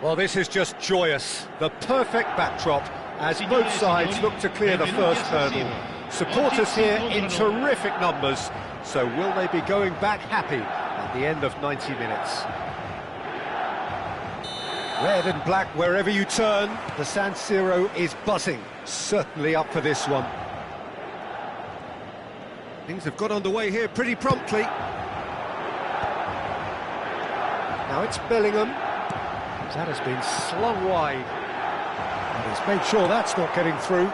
Well, this is just joyous. The perfect backdrop as both sides look to clear the first hurdle. Supporters here in terrific numbers, so will they be going back happy at the end of 90 minutes? Red and black wherever you turn, the San Siro is buzzing. Certainly up for this one. Things have got underway here pretty promptly. Now it's Bellingham. That has been slung wide. And he's made sure that's not getting through.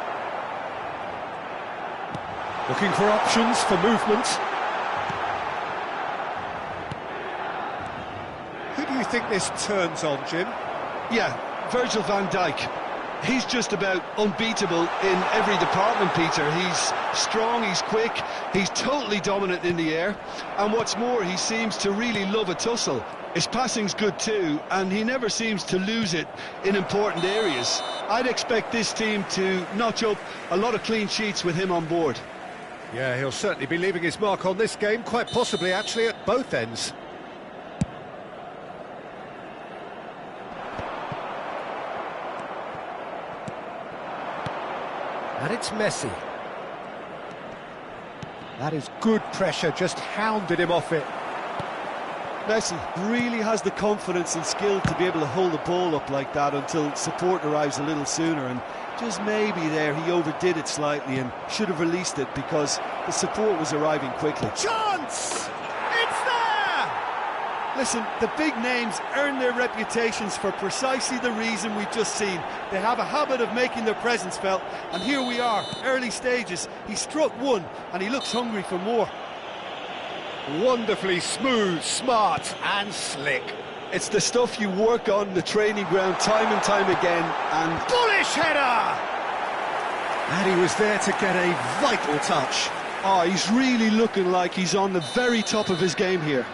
Looking for options for movement. Who do you think this turns on, Jim? Yeah, Virgil van Dijk. He's just about unbeatable in every department, Peter. He's strong, he's quick, he's totally dominant in the air. And what's more, he seems to really love a tussle. His passing's good too, and he never seems to lose it in important areas. I'd expect this team to notch up a lot of clean sheets with him on board. Yeah, he'll certainly be leaving his mark on this game, quite possibly actually at both ends. And it's Messi. That is good pressure, just hounded him off it. Messi really has the confidence and skill to be able to hold the ball up like that until support arrives a little sooner, and just maybe there he overdid it slightly and should have released it because the support was arriving quickly. Chance! It's there! Listen, the big names earn their reputations for precisely the reason we've just seen. They have a habit of making their presence felt, and here we are, early stages. He struck one, and he looks hungry for more. Wonderfully smooth, smart and slick. It's the stuff you work on the training ground time and time again, and... bullish header! And he was there to get a vital touch. Oh, he's really looking like he's on the very top of his game here.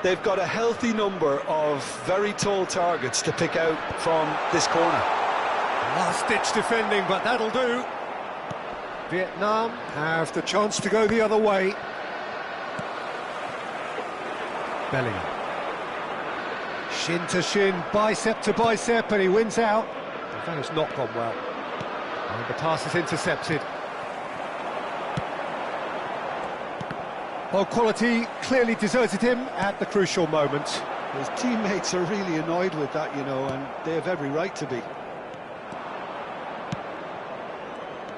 They've got a healthy number of very tall targets to pick out from this corner. Last-ditch defending, but that'll do. Vietnam have the chance to go the other way. Bellingham. Shin to shin, bicep to bicep, and he wins out. That has not gone well. And the pass is intercepted. Well, quality clearly deserted him at the crucial moment. His teammates are really annoyed with that, you know, and they have every right to be.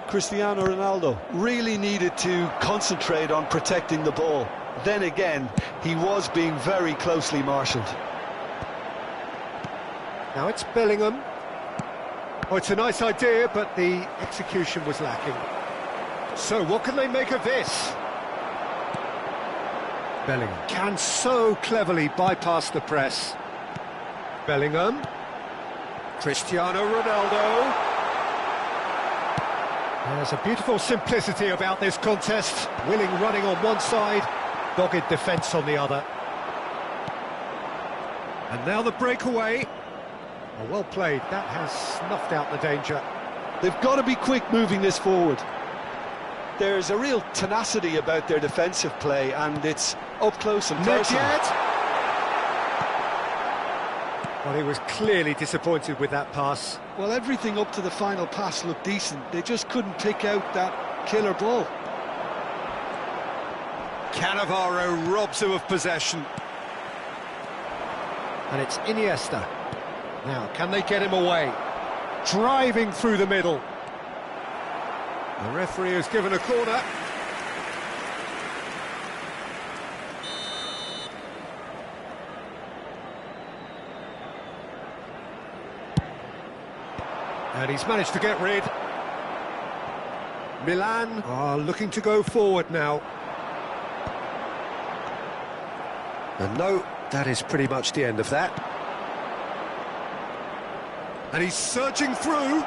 Cristiano Ronaldo really needed to concentrate on protecting the ball. Then again, he was being very closely marshalled. Now it's Bellingham. Oh, it's a nice idea, but the execution was lacking. So what can they make of this? Bellingham can so cleverly bypass the press. Bellingham. Cristiano Ronaldo. There's a beautiful simplicity about this contest. Willing running on one side, dogged defence on the other. And now the breakaway. Oh, well played. That has snuffed out the danger. They've got to be quick moving this forward. There's a real tenacity about their defensive play, and it's up close and personal. Well, he was clearly disappointed with that pass. Well, everything up to the final pass looked decent. They just couldn't pick out that killer ball. Cannavaro robs him of possession. And it's Iniesta. Now, can they get him away? Driving through the middle. The referee has given a corner. And he's managed to get rid. Milan are looking to go forward now. And no, that is pretty much the end of that. And he's surging through.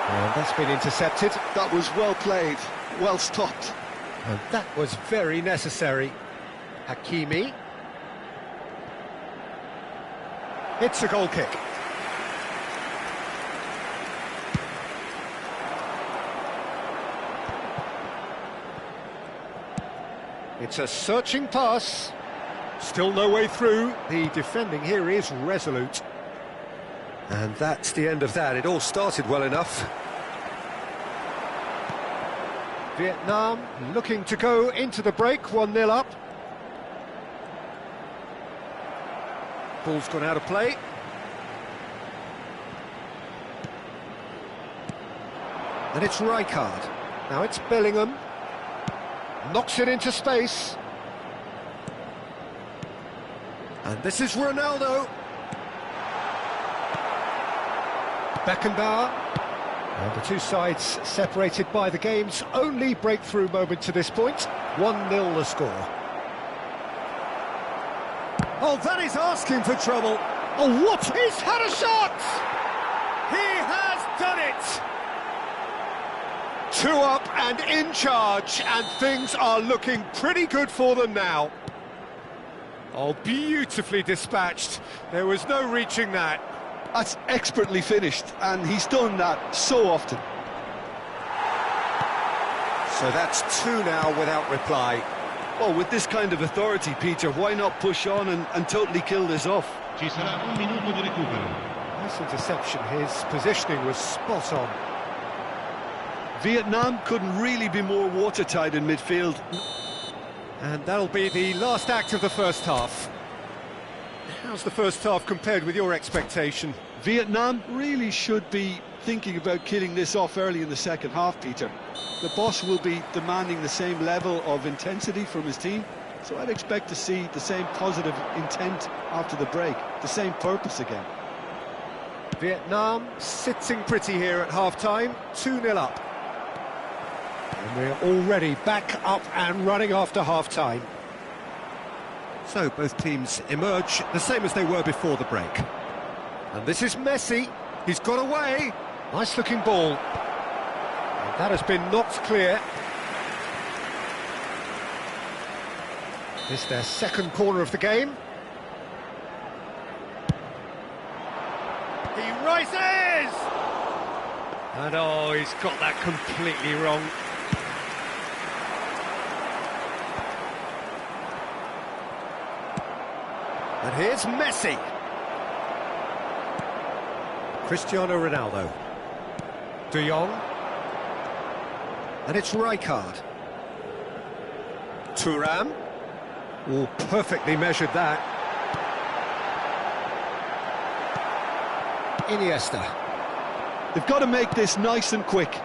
And that's been intercepted. That was well played, well stopped. And that was very necessary. Hakimi. It's a goal kick. It's a searching pass. Still no way through. The defending here is resolute. And that's the end of that. It all started well enough. Vietnam looking to go into the break, 1-0 up. Ball's gone out of play. And it's Rijkaard. Now it's Bellingham. Knocks it into space. And this is Ronaldo. Beckenbauer. And the two sides separated by the game's only breakthrough moment to this point. 1-0 the score. Oh, that is asking for trouble. Oh, what? He's had a shot! He has done it! 2 up and in charge, and things are looking pretty good for them now. Oh, beautifully dispatched. There was no reaching that. That's expertly finished, and he's done that so often. So that's 2 now without reply. Well, with this kind of authority, Peter, why not push on and totally kill this off? Ci sarà un minuto di recupero. Nice interception. His positioning was spot on. Vietnam couldn't really be more watertight in midfield. And that'll be the last act of the first half. How's the first half compared with your expectation? Vietnam really should be thinking about killing this off early in the second half, Peter. The boss will be demanding the same level of intensity from his team, so I'd expect to see the same positive intent after the break, the same purpose again. Vietnam sitting pretty here at half-time, 2-0 up. And we're already back up and running after half-time. So both teams emerge the same as they were before the break. And this is Messi. He's got away. Nice-looking ball. And that has been knocked clear. This is their second corner of the game. He rises! And oh, he's got that completely wrong. And here's Messi. Cristiano Ronaldo. De Jong. And it's Rijkaard. Thuram. Oh, perfectly measured that. Iniesta. They've got to make this nice and quick.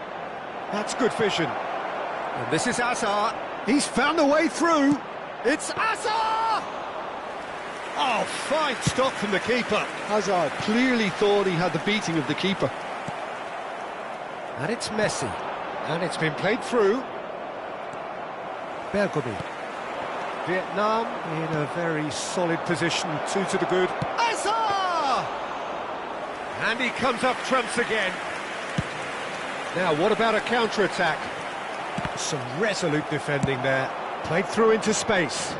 That's good vision. And this is Hazard. He's found a way through. It's Hazard! Oh, fine stop from the keeper. Hazard clearly thought he had the beating of the keeper. And it's Messi. And it's been played through. Bergkamp. Vietnam in a very solid position, 2 to the good. Hazard! And he comes up trumps again. Now, what about a counter-attack? Some resolute defending there. Played through into space.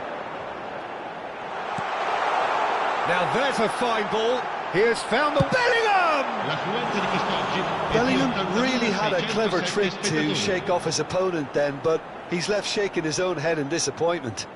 Now there's a fine ball. He has found the Bellingham! Bellingham really had a clever trick to shake off his opponent then, but he's left shaking his own head in disappointment.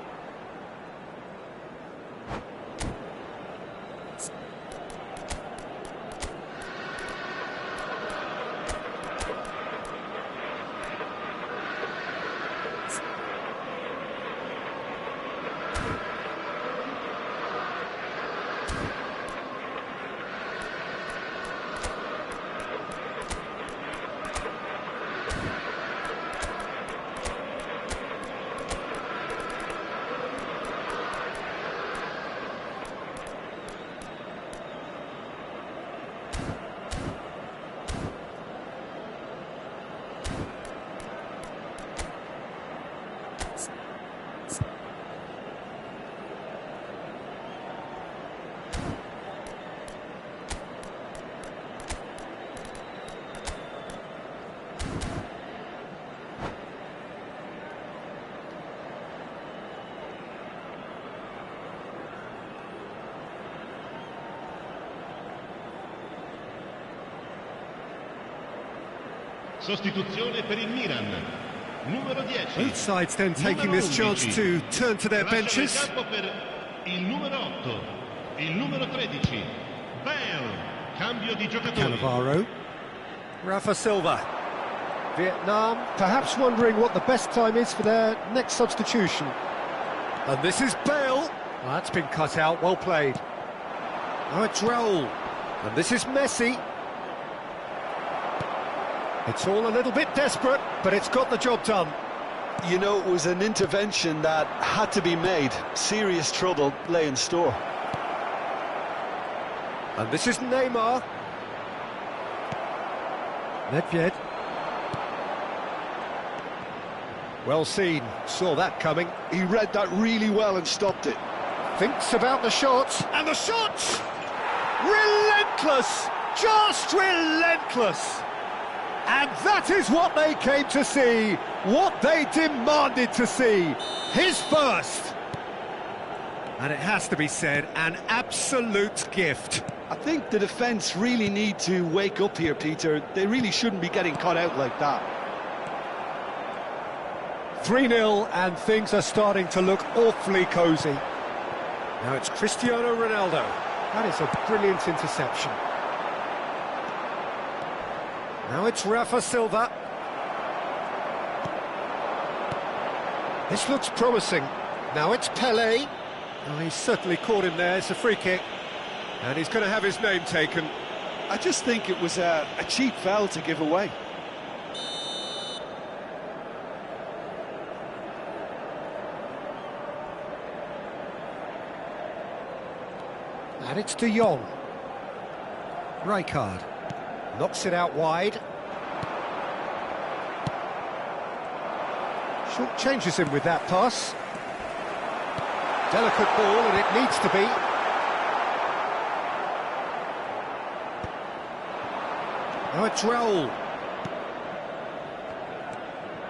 Sostituzione per il Milan. Numero 10. Both sides then taking this chance to turn to their benches. il numero 8, il numero 13, Bale, cambio di giocatore. Cannavaro, Rafa Silva. Vietnam perhaps wondering what the best time is for their next substitution. And this is Bale. Well, that's been cut out, well played. Now it's Raul. And this is Messi. It's all a little bit desperate, but it's got the job done. You know, it was an intervention that had to be made. Serious trouble lay in store. And this is Neymar. Nedved. Well seen, saw that coming. He read that really well and stopped it. Thinks about the shots, and the shots! Relentless! Just relentless! And that is what they came to see, what they demanded to see. His first. And it has to be said, an absolute gift. I think the defence really need to wake up here, Peter. They really shouldn't be getting caught out like that. 3-0, and things are starting to look awfully cosy. Now it's Cristiano Ronaldo. That is a brilliant interception. Now it's Rafa Silva. This looks promising. Now it's Pelé. Oh, he's certainly caught him there. It's a free kick. And he's going to have his name taken. I just think it was a cheap foul to give away. And it's De Jong. Rijkaard knocks it out wide. Short changes him with that pass. Delicate ball, and it needs to be. Now it's Raul.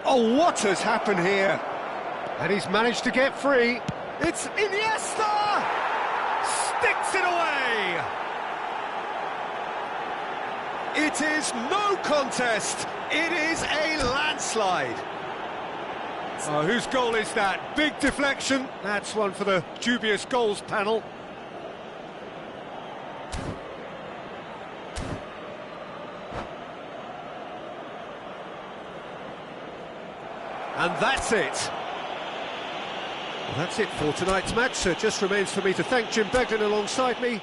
Oh, what has happened here? And he's managed to get free. It's Iniesta! Sticks it away! It is no contest. It is a landslide. Oh, whose goal is that? Big deflection. That's one for the dubious goals panel. And that's it. Well, that's it for tonight's match. So it just remains for me to thank Jim Beglin alongside me.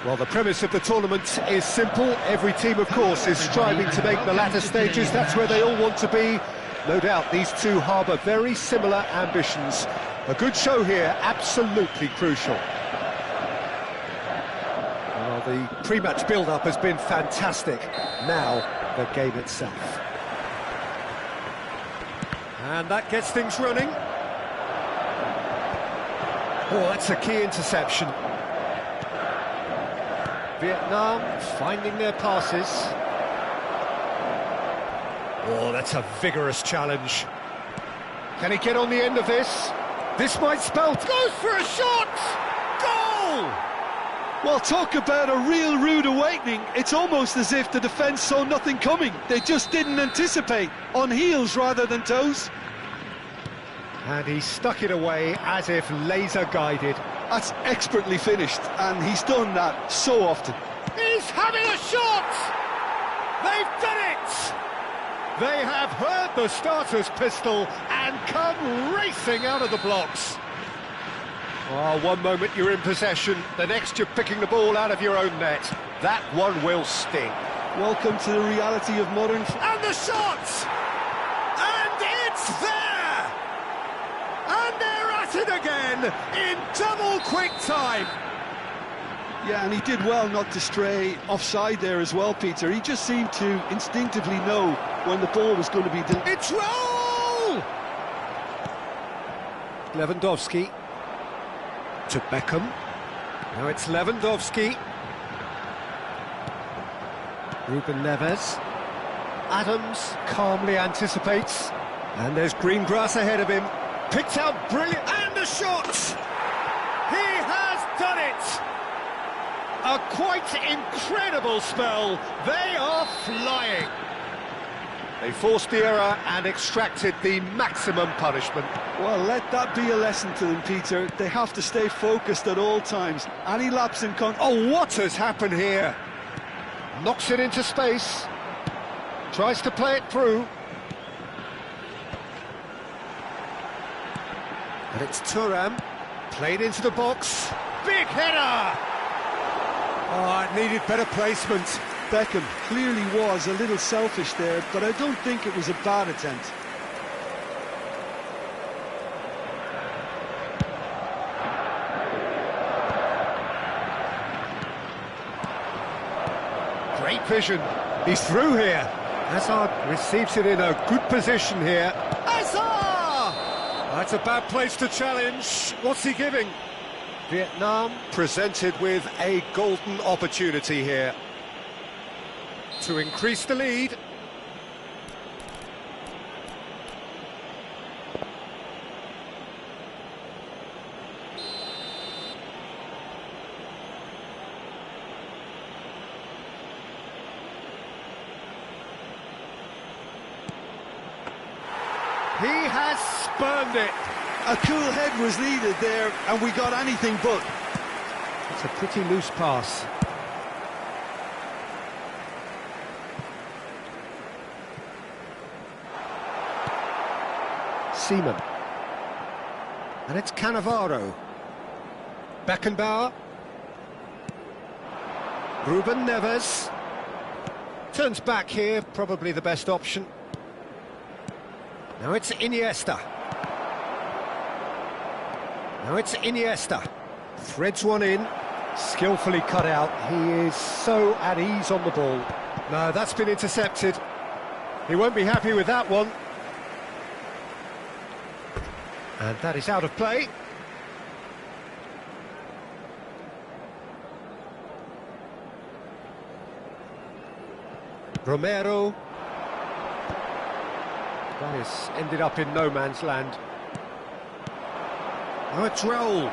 Well, the premise of the tournament is simple. Every team, of course, is striving to make the latter stages. That's where they all want to be. No doubt these two harbour very similar ambitions. A good show here, absolutely crucial. Well, the pre-match build-up has been fantastic. Now, the game itself. And that gets things running. Oh, that's a key interception. Vietnam finding their passes. Oh, that's a vigorous challenge. Can he get on the end of this? This might spell... Goes for a shot! Goal! Well, talk about a real rude awakening. It's almost as if the defence saw nothing coming. They just didn't anticipate. On heels rather than toes. And he stuck it away as if laser-guided. That's expertly finished, and he's done that so often. He's having a shot! They've done it! They have heard the starter's pistol and come racing out of the blocks. Oh, one moment you're in possession, the next you're picking the ball out of your own net. That one will sting. Welcome to the reality of modern... And the shot! And it's there! And they're at it again in double quick time. Yeah, and he did well not to stray offside there as well, Peter. He just seemed to instinctively know when the ball was going to be... It's roll! Lewandowski to Beckham. Now it's Lewandowski. Ruben Neves. Adams calmly anticipates. And there's green grass ahead of him. Picked out brilliant, and the shot! He has done it! A quite incredible spell. They are flying. They forced the error and extracted the maximum punishment. Well, let that be a lesson to them, Peter. They have to stay focused at all times. Any lapse in Oh, what has happened here? Knocks it into space. Tries to play it through. And it's Thuram, played into the box. Big header! Oh, it needed better placement. Beckham clearly was a little selfish there, but I don't think it was a bad attempt. Great vision. He's through here. Hazard receives it in a good position here. Hazard! That's a bad place to challenge. What's he giving? Vietnam presented with a golden opportunity here to increase the lead. He has spurned it. A cool head was needed there, and we got anything but. It's a pretty loose pass. Seaman. And it's Cannavaro. Beckenbauer. Ruben Neves. Turns back here, probably the best option. Now it's Iniesta. Now it's Iniesta. Threads one in. Skillfully cut out. He is so at ease on the ball. No, that's been intercepted. He won't be happy with that one. And that is out of play. Romero. That has ended up in no man's land. Oh, it's Raul.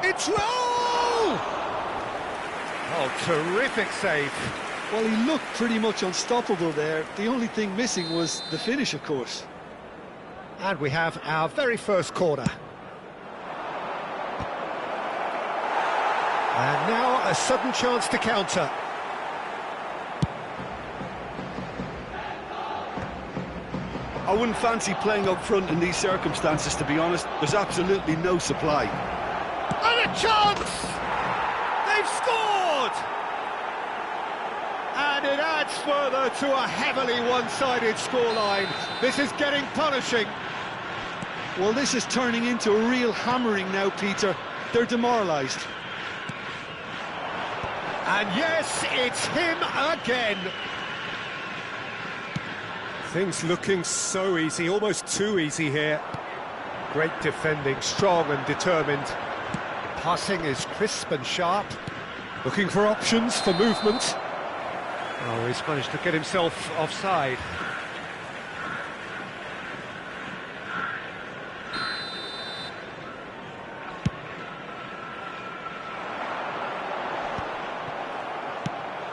It's Raul! Oh, terrific save. Well, he looked pretty much unstoppable there. The only thing missing was the finish, of course. And we have our very first corner. And now a sudden chance to counter. I wouldn't fancy playing up front in these circumstances, to be honest. There's absolutely no supply. And a chance! They've much further to a heavily one-sided scoreline. This is getting punishing. Well, this is turning into a real hammering now, Peter. They're demoralised. And yes, it's him again. Things looking so easy, almost too easy here. Great defending, strong and determined. Passing is crisp and sharp. Looking for options for movement. Oh, he's managed to get himself offside.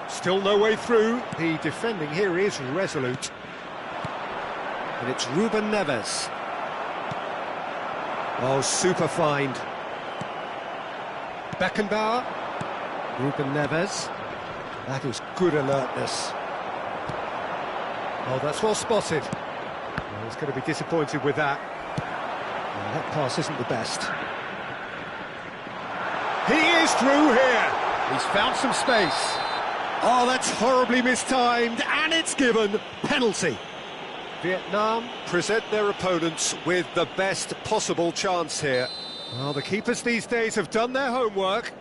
Still no way through. The defending here is resolute. And it's Ruben Neves. Oh, super find. Beckenbauer. Ruben Neves. That is good alertness. Oh, that's well spotted. Oh, he's going to be disappointed with that. Oh, that pass isn't the best. He is through here. He's found some space. Oh, that's horribly mistimed, and it's given. Penalty. Vietnam present their opponents with the best possible chance here. Well, the keepers these days have done their homework.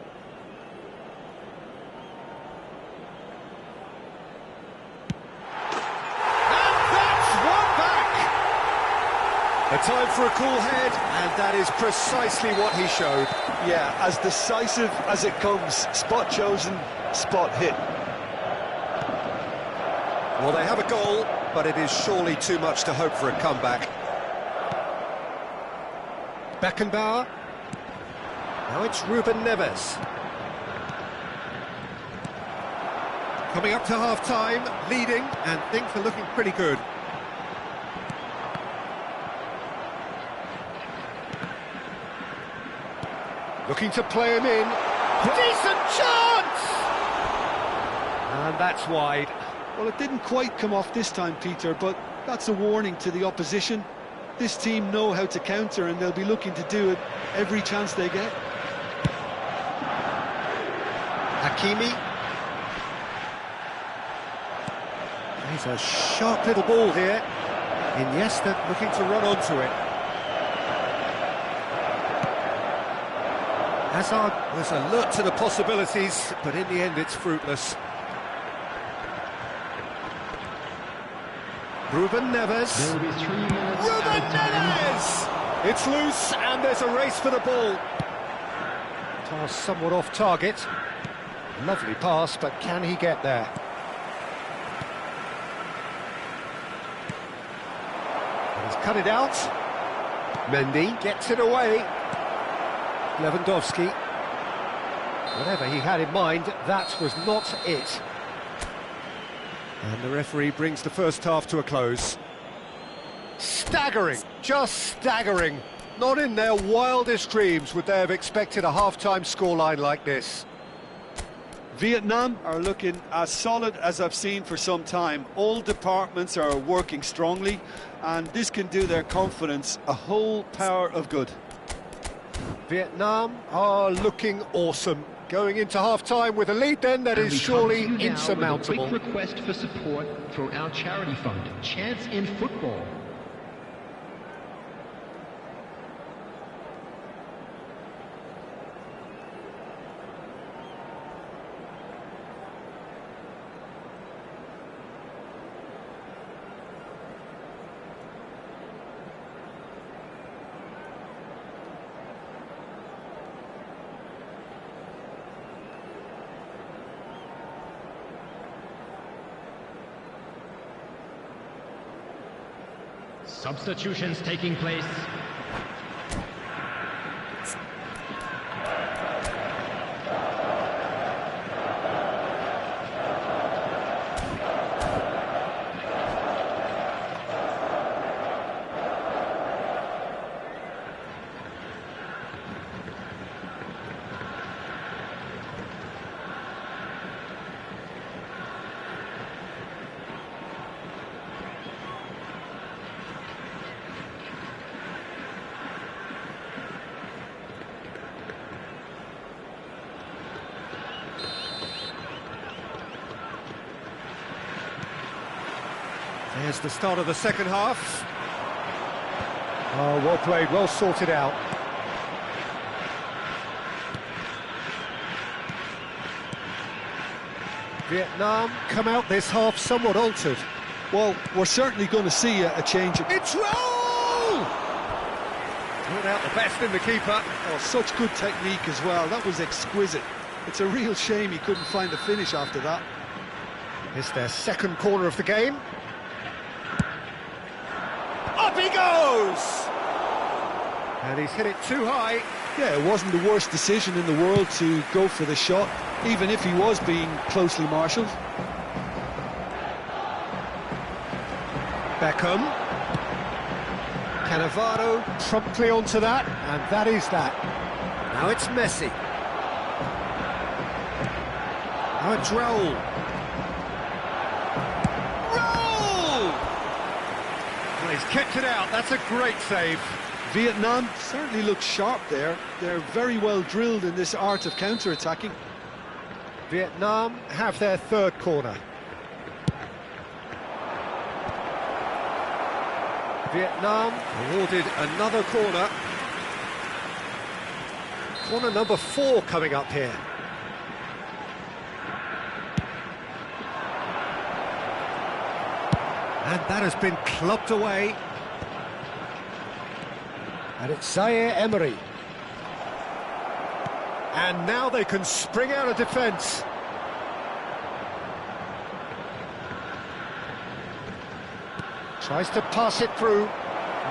A time for a cool head, and that is precisely what he showed. Yeah, as decisive as it comes. Spot chosen, spot hit. Well, they have a goal, but it is surely too much to hope for a comeback. Beckenbauer. Now it's Ruben Neves. Coming up to half-time, leading, and things are looking pretty good. Looking to play him in. Decent chance! And that's wide. Well, it didn't quite come off this time, Peter, but that's a warning to the opposition. This team know how to counter, and they'll be looking to do it every chance they get. Hakimi. He's a sharp little ball here. Iniesta looking to run onto it. Hazard was alert to the possibilities, but in the end it's fruitless. Ruben Neves. Ruben Neves! It's loose, and there's a race for the ball. Pass somewhat off target. Lovely pass, but can he get there? And he's cut it out. Mendy gets it away. Lewandowski. Whatever he had in mind, that was not it. And the referee brings the first half to a close. Staggering, just staggering. Not in their wildest dreams would they have expected a half-time scoreline like this. Vietnam are looking as solid as I've seen for some time. All departments are working strongly, and this can do their confidence a whole power of good. Vietnam are looking awesome. Going into half-time with a lead then that is surely insurmountable. A quick request for support for our charity fund, Chance in Football. Substitutions taking place. There's the start of the second half. Oh, well played, well sorted out. Vietnam come out this half somewhat altered. Well, we're certainly going to see a change. It's roll! Brought out the best in the keeper. Oh, such good technique as well. That was exquisite. It's a real shame he couldn't find the finish after that. It's their second corner of the game. Up he goes! And he's hit it too high. Yeah, it wasn't the worst decision in the world to go for the shot, even if he was being closely marshalled. Beckham. Cannavaro promptly onto that, and that is that. Now it's Messi. Now it's Raul. Raul! Well, he's kept it out. That's a great save. Vietnam certainly looks sharp there. They're very well drilled in this art of counter-attacking. Vietnam have their third corner. Vietnam awarded another corner. Corner number 4 coming up here. And that has been clubbed away. And it's Zaire Emery. And now they can spring out of defence. Tries to pass it through.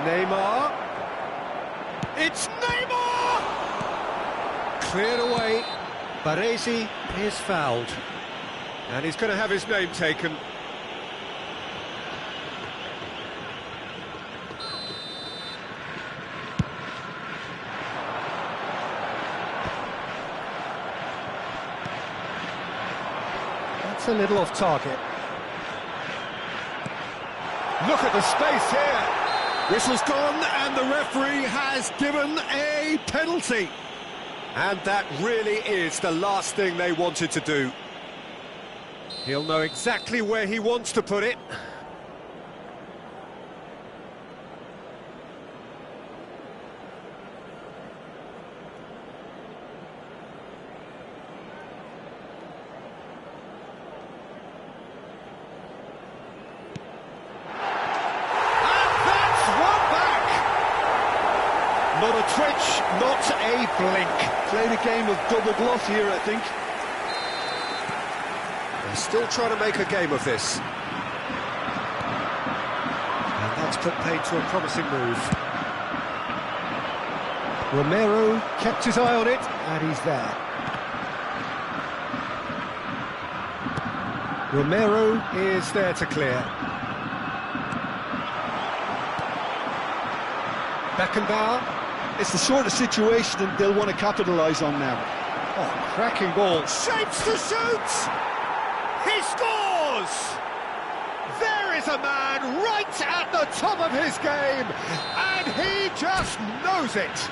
Neymar. It's Neymar! Cleared away. Baresi is fouled. And he's going to have his name taken. That's a little off target. Look at the space here. Whistle's gone and the referee has given a penalty. And that really is the last thing they wanted to do. He'll know exactly where he wants to put it. Not a twitch, not a blink. Played a game of double bluff here, I think. They're still trying to make a game of this. And that's put paid to a promising move. Romero kept his eye on it, and he's there. Romero is there to clear. Beckenbauer. It's the sort of situation that they'll want to capitalise on now. Oh, cracking ball. Shapes to shoot! He scores! There is a man right at the top of his game, and he just knows it.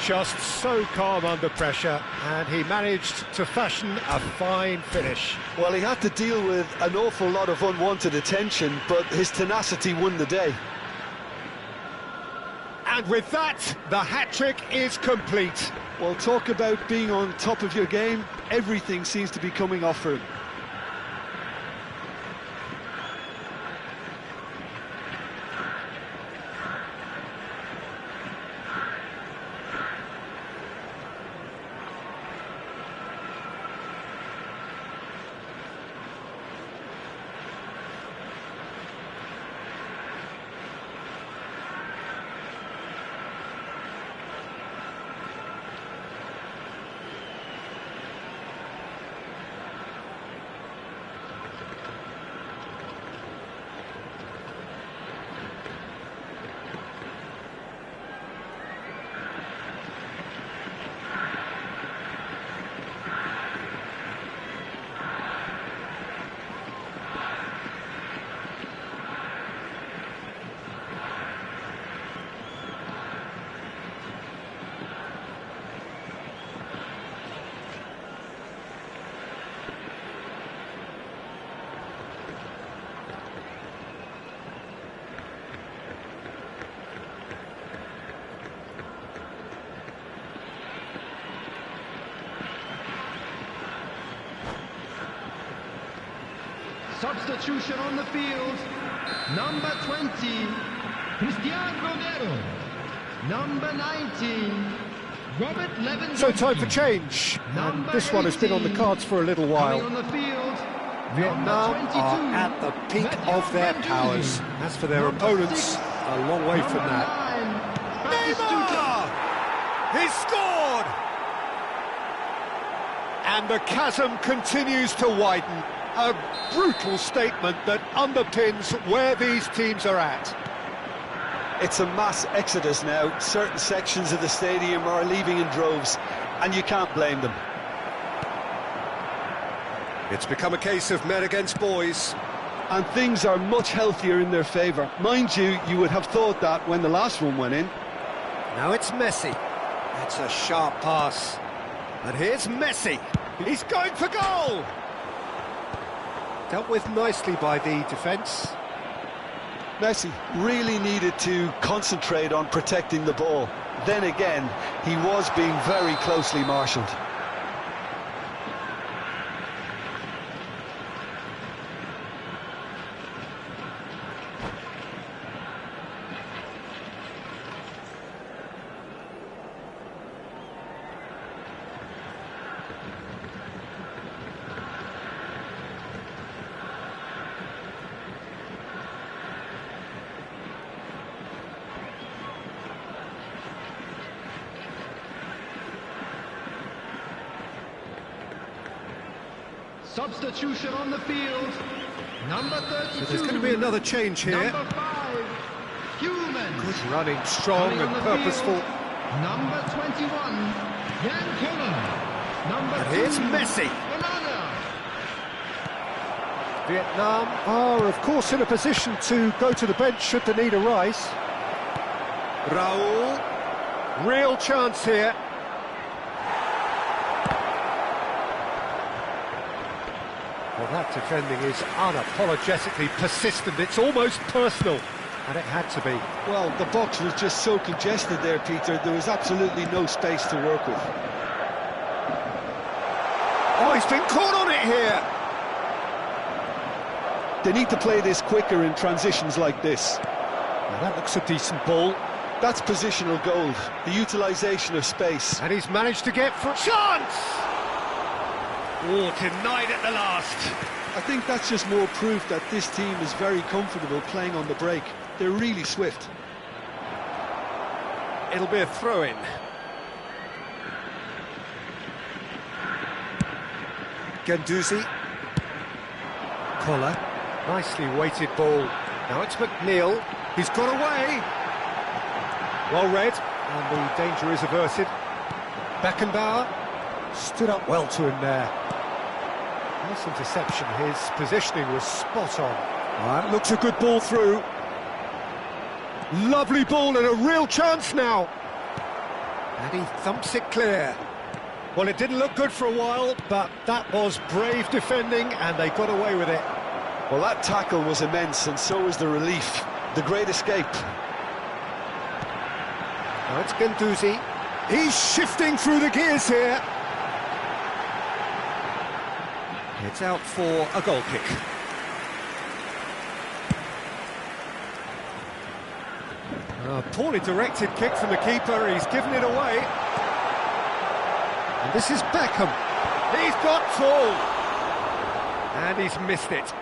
Just so calm under pressure, and he managed to fashion a fine finish. Well, he had to deal with an awful lot of unwanted attention, but his tenacity won the day. And with that, the hat-trick is complete. Well, talk about being on top of your game. Everything seems to be coming off for him. Substitution on the field. Number 20, Cristian Romero. Number 19, Robert Lewandowski. So time for change. And this one has been on the cards for a little while. On the field, Vietnam are at the peak of their powers. As for their opponents, a long way from that. Neymar! He's scored! And the chasm continues to widen. A brutal statement that underpins where these teams are at. It's a mass exodus now. Certain sections of the stadium are leaving in droves, and you can't blame them. It's become a case of men against boys. And things are much healthier in their favour. Mind you, you would have thought that when the last one went in. Now it's Messi. That's a sharp pass. And here's Messi. He's going for goal! Dealt with nicely by the defence. Messi really needed to concentrate on protecting the ball. Then again, he was being very closely marshalled. Substitution on the field. Number 32. So there's going to be another change here. Number 5, Human. Good running, strong and purposeful. Field. Number 21, Jan Koller. Number And 2, here's Messi. Ronaldo. Vietnam are, of course, in a position to go to the bench should the need arise. Raul. Real chance here. Well, that defending is unapologetically persistent. It's almost personal, and it had to be. Well, the box was just so congested there, Peter. There was absolutely no space to work with. Oh, he's been caught on it here. They need to play this quicker in transitions like this. Now, that looks a decent ball. That's positional gold, the utilisation of space. And he's managed to get for chance! Oh, denied at the last. I think that's just more proof that this team is very comfortable playing on the break. They're really swift. It'll be a throw-in. Guendouzi. Koller. Nicely weighted ball. Now it's McNeil. He's got away. Well read, and the danger is averted. Beckenbauer stood up well to him there. Nice interception. His positioning was spot on. That looks a good ball through. Lovely ball and a real chance now. And he thumps it clear. Well, it didn't look good for a while, but that was brave defending, and they got away with it. Well, that tackle was immense, and so was the relief. The great escape. Now it's Guendouzi. He's shifting through the gears here. It's out for a goal kick. A poorly directed kick from the keeper. He's given it away. And this is Beckham. He's got tall. And he's missed it.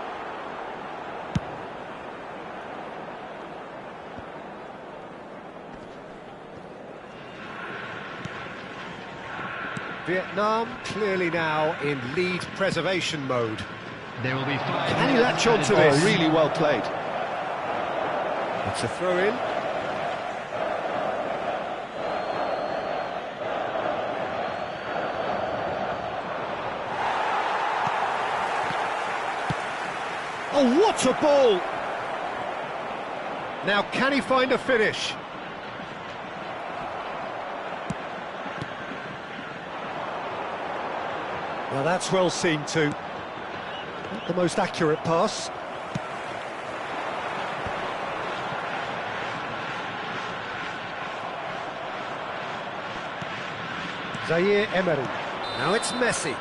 Vietnam clearly now in lead preservation mode. There will be 5 Can he latch on to Oh, this? really well played. It's a throw-in. Oh, what a ball! Now, can he find a finish? Well, that's well seen too. Not the most accurate pass. Zaire Emery. Now it's Messi.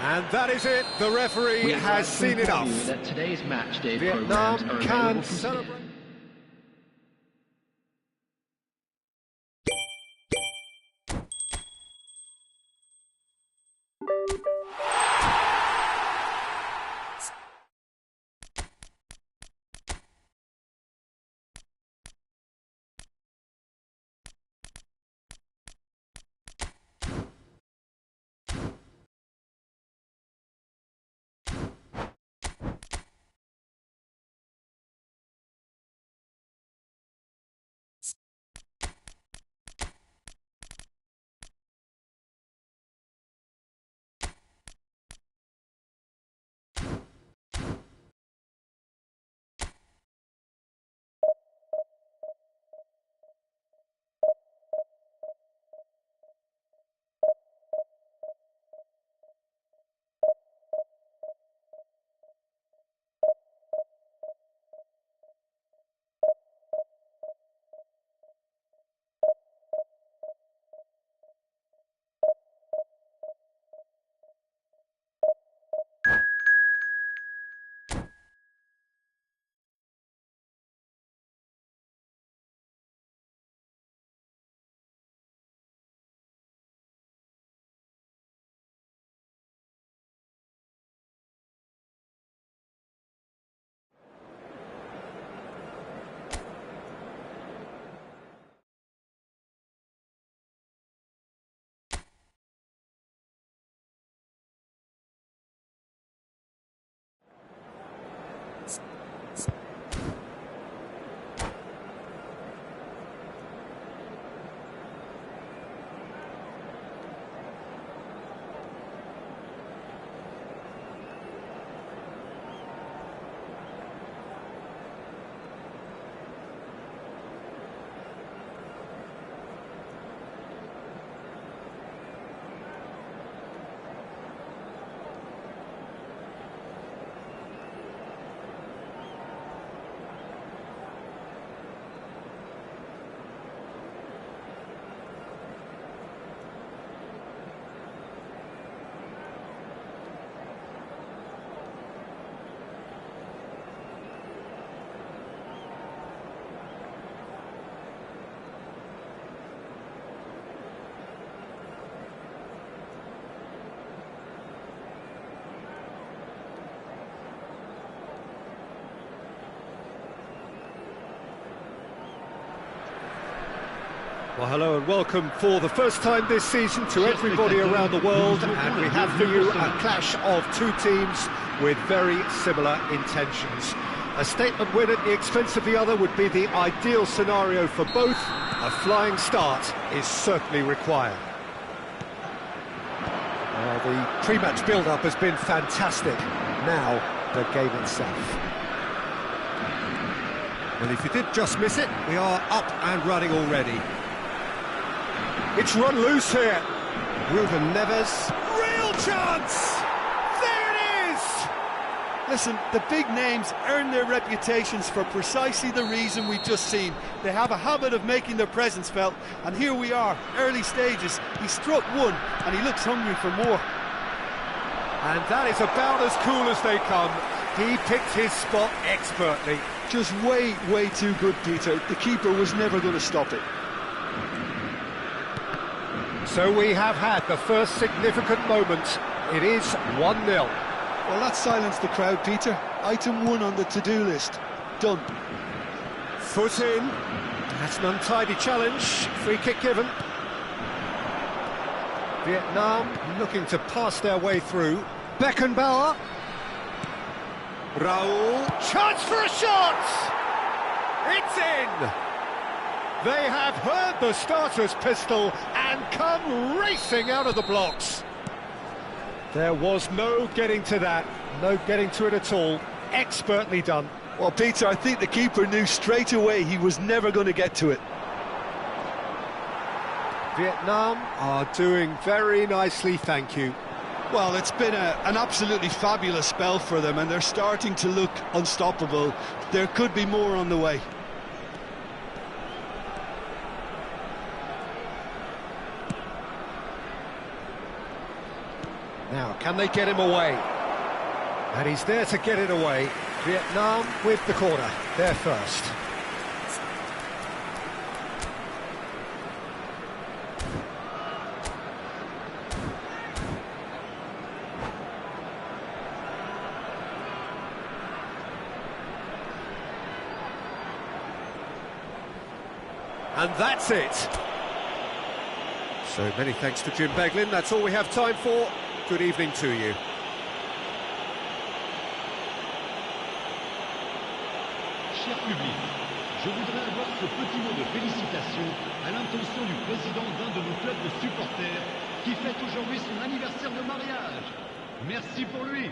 And that is it. The referee has seen enough. That today's match day Vietnam programs are can available from celebrate. Well, hello and welcome for the first time this season to everybody around the world, and we have for you a clash of two teams with very similar intentions. A statement win at the expense of the other would be the ideal scenario for both. A flying start is certainly required. Well, the pre-match build-up has been fantastic. Now, the game itself. Well, if you did just miss it, we are up and running already. It's run loose here. Ruben Neves. Real chance! There it is! Listen, the big names earn their reputations for precisely the reason we've just seen. They have a habit of making their presence felt, and here we are, early stages. He struck one, and he looks hungry for more. And that is about as cool as they come. He picked his spot expertly. Just way, way too good, Peter. The keeper was never going to stop it. So we have had the first significant moment. It is 1-0. Well, that silenced the crowd, Peter. Item 1 on the to-do list. Done. Foot in. That's an untidy challenge. Free kick given. Vietnam looking to pass their way through. Beckenbauer. Raul. Chance for a shot! It's in! They have heard the starter's pistol and come racing out of the blocks. There was no getting to that, no getting to it at all. Expertly done. Well, Peter, I think the keeper knew straight away he was never going to get to it. Vietnam are doing very nicely, thank you. Well, it's been an absolutely fabulous spell for them, and they're starting to look unstoppable. There could be more on the way. Now, can they get him away? And he's there to get it away. Vietnam with the corner. They're first. And that's it. So many thanks to Jim Beglin. That's all we have time for. Good evening to you. Cher public, je voudrais avoir ce petit mot de félicitation à l'intention du président d'un de nos clubs de supporters qui fête aujourd'hui son anniversaire de mariage. Merci pour lui.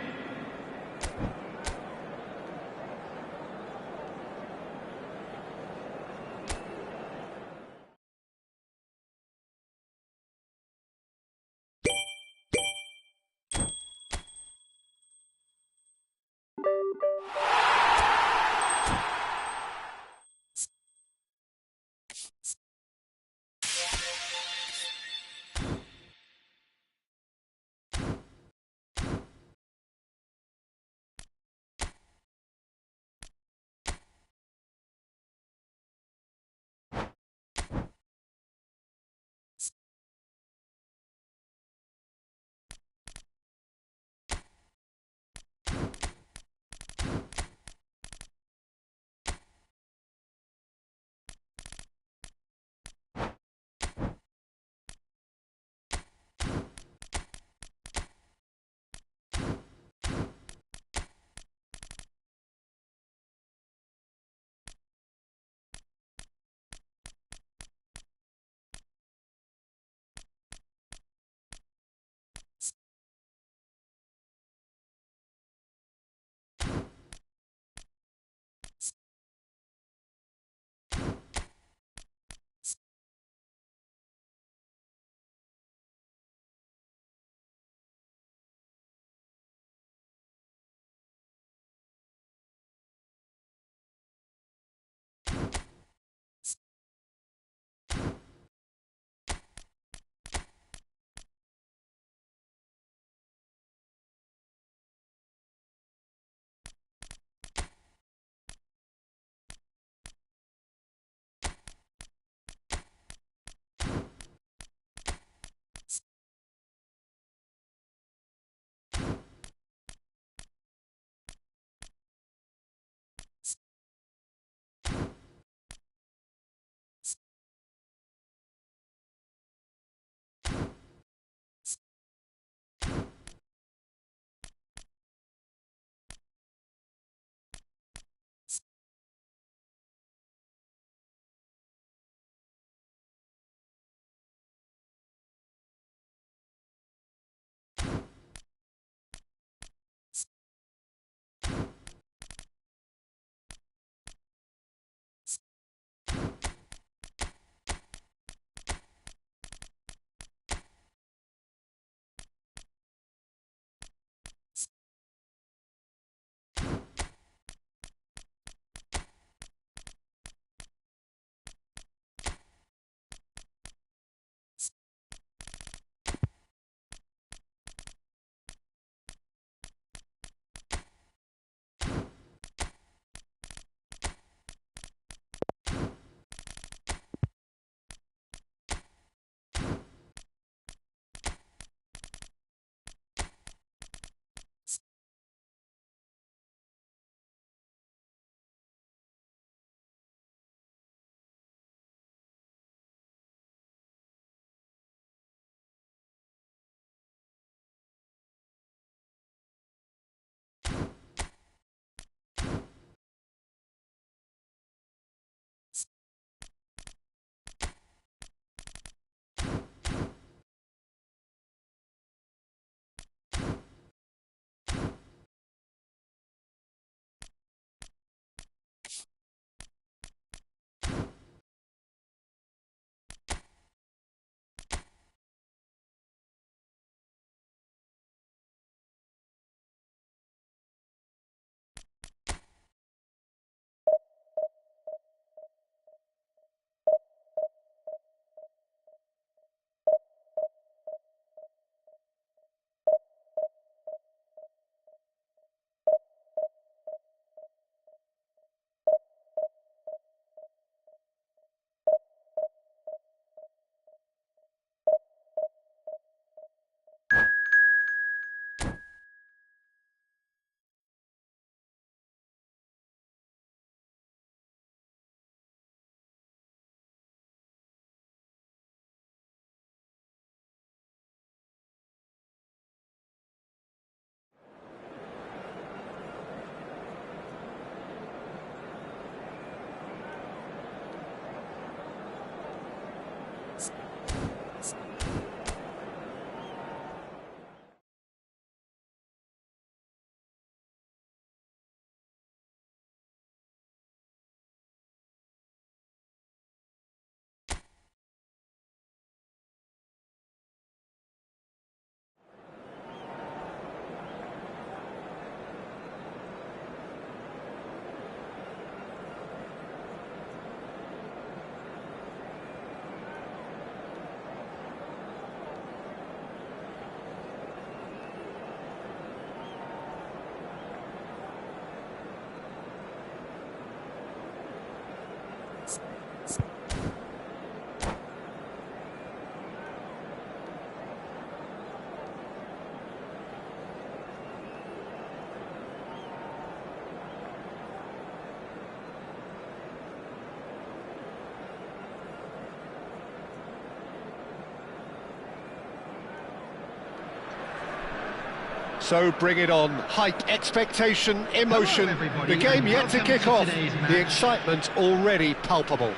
So bring it on. Hype, expectation, emotion. Hello, everybody, The game and yet to welcome kick to off. today's match. The excitement already palpable.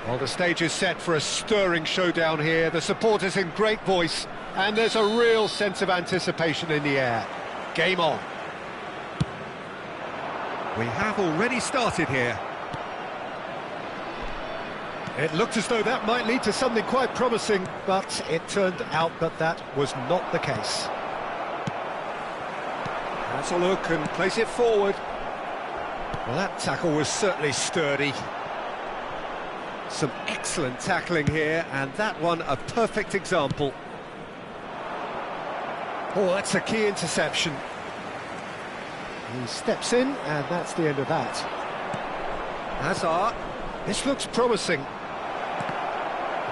Well, the stage is set for a stirring showdown here. The supporters in great voice, and there's a real sense of anticipation in the air. Game on. We have already started here. It looked as though that might lead to something quite promising, but it turned out that that was not the case. That's a look and place it forward. Well, that tackle was certainly sturdy. Some excellent tackling here, and that one a perfect example. Oh, that's a key interception. He steps in, and that's the end of that. Hazard, this looks promising.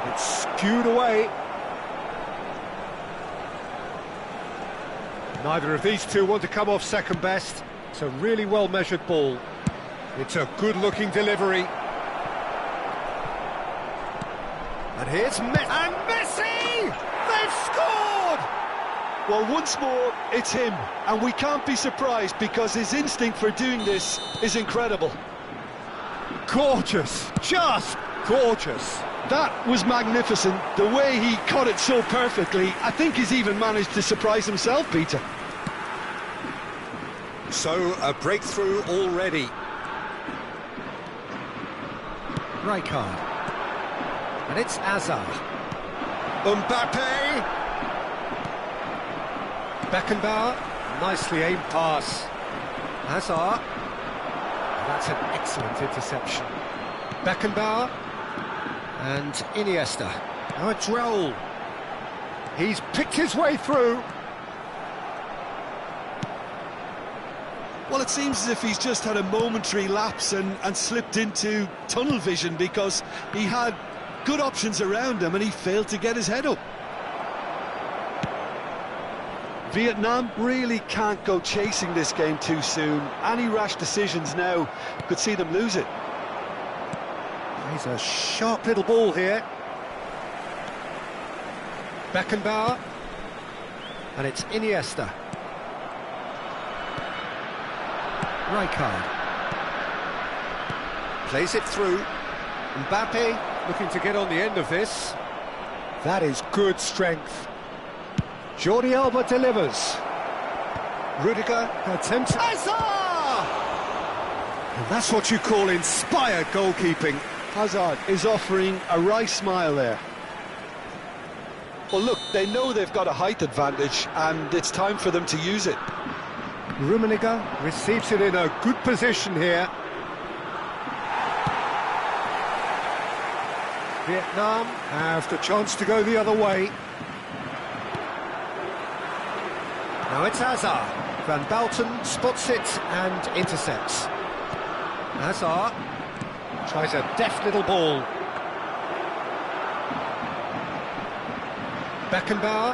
It's skewed away. Neither of these two want to come off second best. It's a really well-measured ball. It's a good-looking delivery. And here's Messi. And Messi! They've scored! Well, once more, it's him, and we can't be surprised because his instinct for doing this is incredible. Gorgeous, just gorgeous. That was magnificent. The way he caught it so perfectly, I think he's even managed to surprise himself, Peter. So, a breakthrough already. Rijkaard. And it's Hazard. Mbappe. Beckenbauer. Nicely aimed pass. Hazard. That's an excellent interception. Beckenbauer. And Iniesta. Now it's Raul. He's picked his way through. Well, it seems as if he's just had a momentary lapse and slipped into tunnel vision because he had good options around him and he failed to get his head up. Vietnam really can't go chasing this game too soon. Any rash decisions now could see them lose it. He's a sharp little ball here. Beckenbauer. And it's Iniesta. Rijkaard. Plays it through. Mbappe looking to get on the end of this. That is good strength. Jordi Alba delivers. Rudiger attempts. Hazard! And that's what you call inspired goalkeeping. Hazard is offering a wry smile there. Well, look, they know they've got a height advantage and it's time for them to use it. Rummenigge receives it in a good position here. Vietnam have the chance to go the other way. Now it's Hazard. Van Basten spots it and intercepts. Hazard tries a deft little ball. Beckenbauer.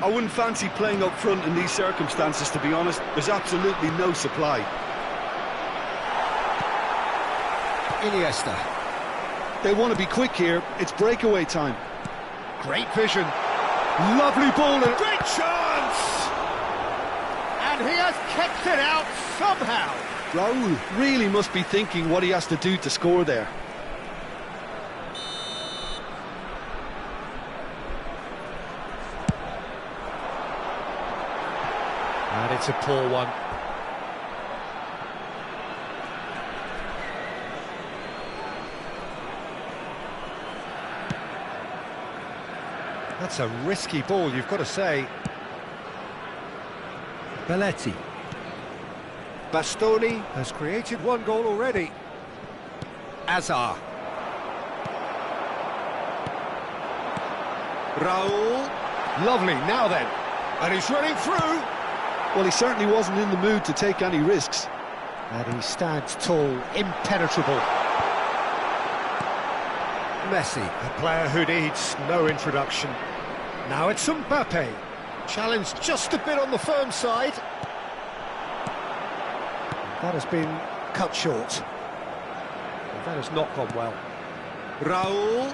I wouldn't fancy playing up front in these circumstances, to be honest. There's absolutely no supply. Iniesta. They want to be quick here. It's breakaway time. Great vision. Lovely ball and great chance! And he has kept it out somehow. Raul really must be thinking what he has to do to score there. And it's a poor one. That's a risky ball, you've got to say. Belletti. Bastoni has created one goal already. Hazard. Raul. Lovely, now then. And he's running through. Well, he certainly wasn't in the mood to take any risks. And he stands tall, impenetrable. Messi, a player who needs no introduction. Now it's Mbappe. Challenged just a bit on the firm side. That has been cut short. That has not gone well. Raul.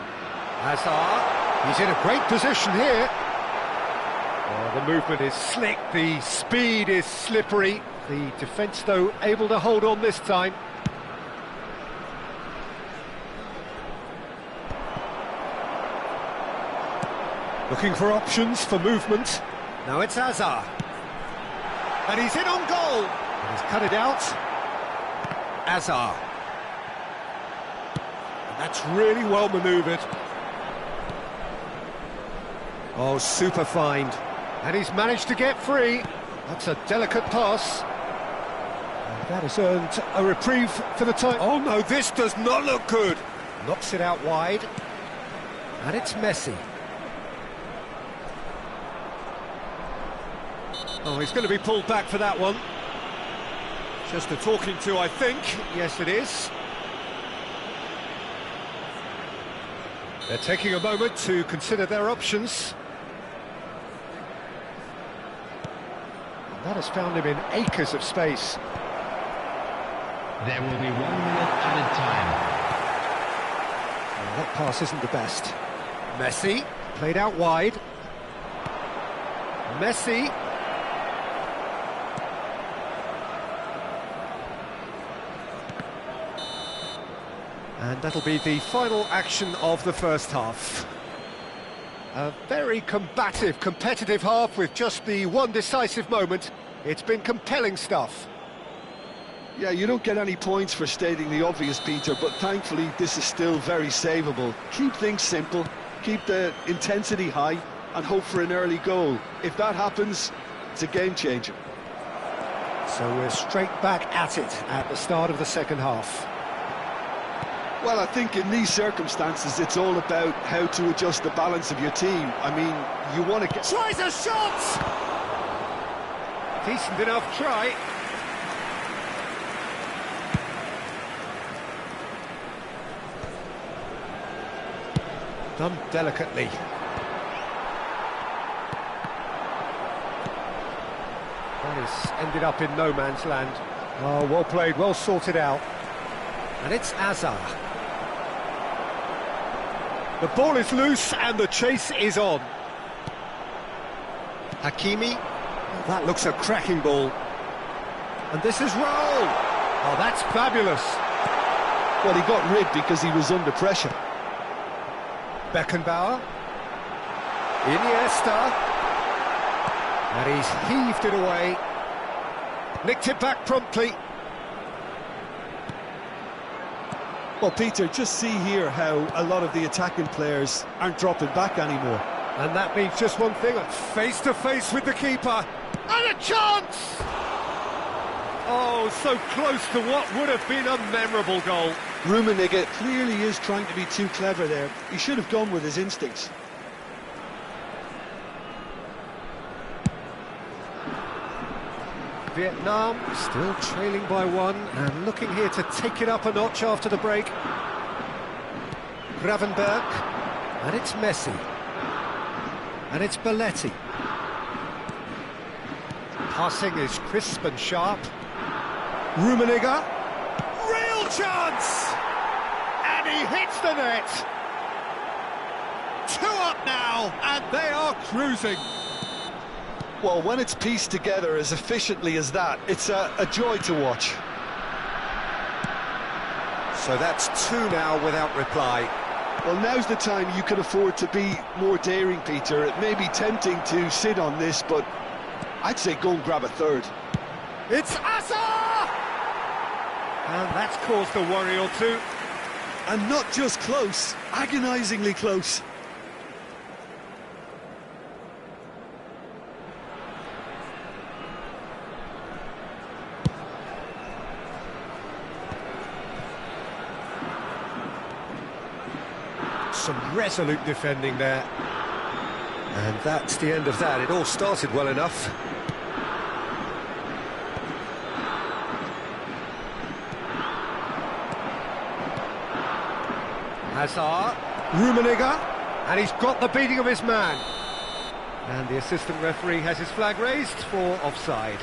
Hazard. He's in a great position here. Oh, the movement is slick, the speed is slippery. The defence, though, able to hold on this time. Looking for options for movement. Now it's Hazard. And he's in on goal. And he's cut it out. Hazard. And that's really well manoeuvred. Oh, super find. And he's managed to get free. That's a delicate pass. And that has earned a reprieve for the time. Oh no, this does not look good. Knocks it out wide. And it's Messi. Oh, he's going to be pulled back for that one. Just a talking to, I think. Yes, it is. They're taking a moment to consider their options. And that has found him in acres of space. There will be 1 minute added time. Oh, that pass isn't the best. Messi, played out wide. Messi. And that'll be the final action of the first half. A very combative, competitive half with just the one decisive moment. It's been compelling stuff. Yeah, you don't get any points for stating the obvious, Peter, but thankfully this is still very savable. Keep things simple, keep the intensity high, and hope for an early goal. If that happens, it's a game changer. So we're straight back at it at the start of the second half. Well, I think in these circumstances, it's all about how to adjust the balance of your team. I mean, you want to get... Tries a shot! Decent enough try. Done delicately. That has ended up in no man's land. Oh, well played, well sorted out. And it's Hazard. The ball is loose and the chase is on. Hakimi. Oh, that looks a cracking ball. And this is roll. Oh, that's fabulous. Well, he got rid because he was under pressure. Beckenbauer. Iniesta. And he's heaved it away. Nicked it back promptly. Well, Peter, just see here how a lot of the attacking players aren't dropping back anymore. And that means just one thing, face to face with the keeper. And a chance! Oh, so close to what would have been a memorable goal. Rummenigge clearly is trying to be too clever there. He should have gone with his instincts. Vietnam still trailing by one and looking here to take it up a notch after the break. Gravenberg, and it's Messi, and it's Belletti. Passing is crisp and sharp. Rummenigge, real chance, and he hits the net. 2 up now, and they are cruising. Well, when it's pieced together as efficiently as that, it's a joy to watch. So that's 2 now without reply. Well, now's the time you can afford to be more daring, Peter. It may be tempting to sit on this, but I'd say go and grab a third. It's Hazard! And that's caused a worry or two. And not just close, agonisingly close. Some resolute defending there. And that's the end of that. It all started well enough. Hazard, Rummenigge, and he's got the beating of his man. And the assistant referee has his flag raised for offside.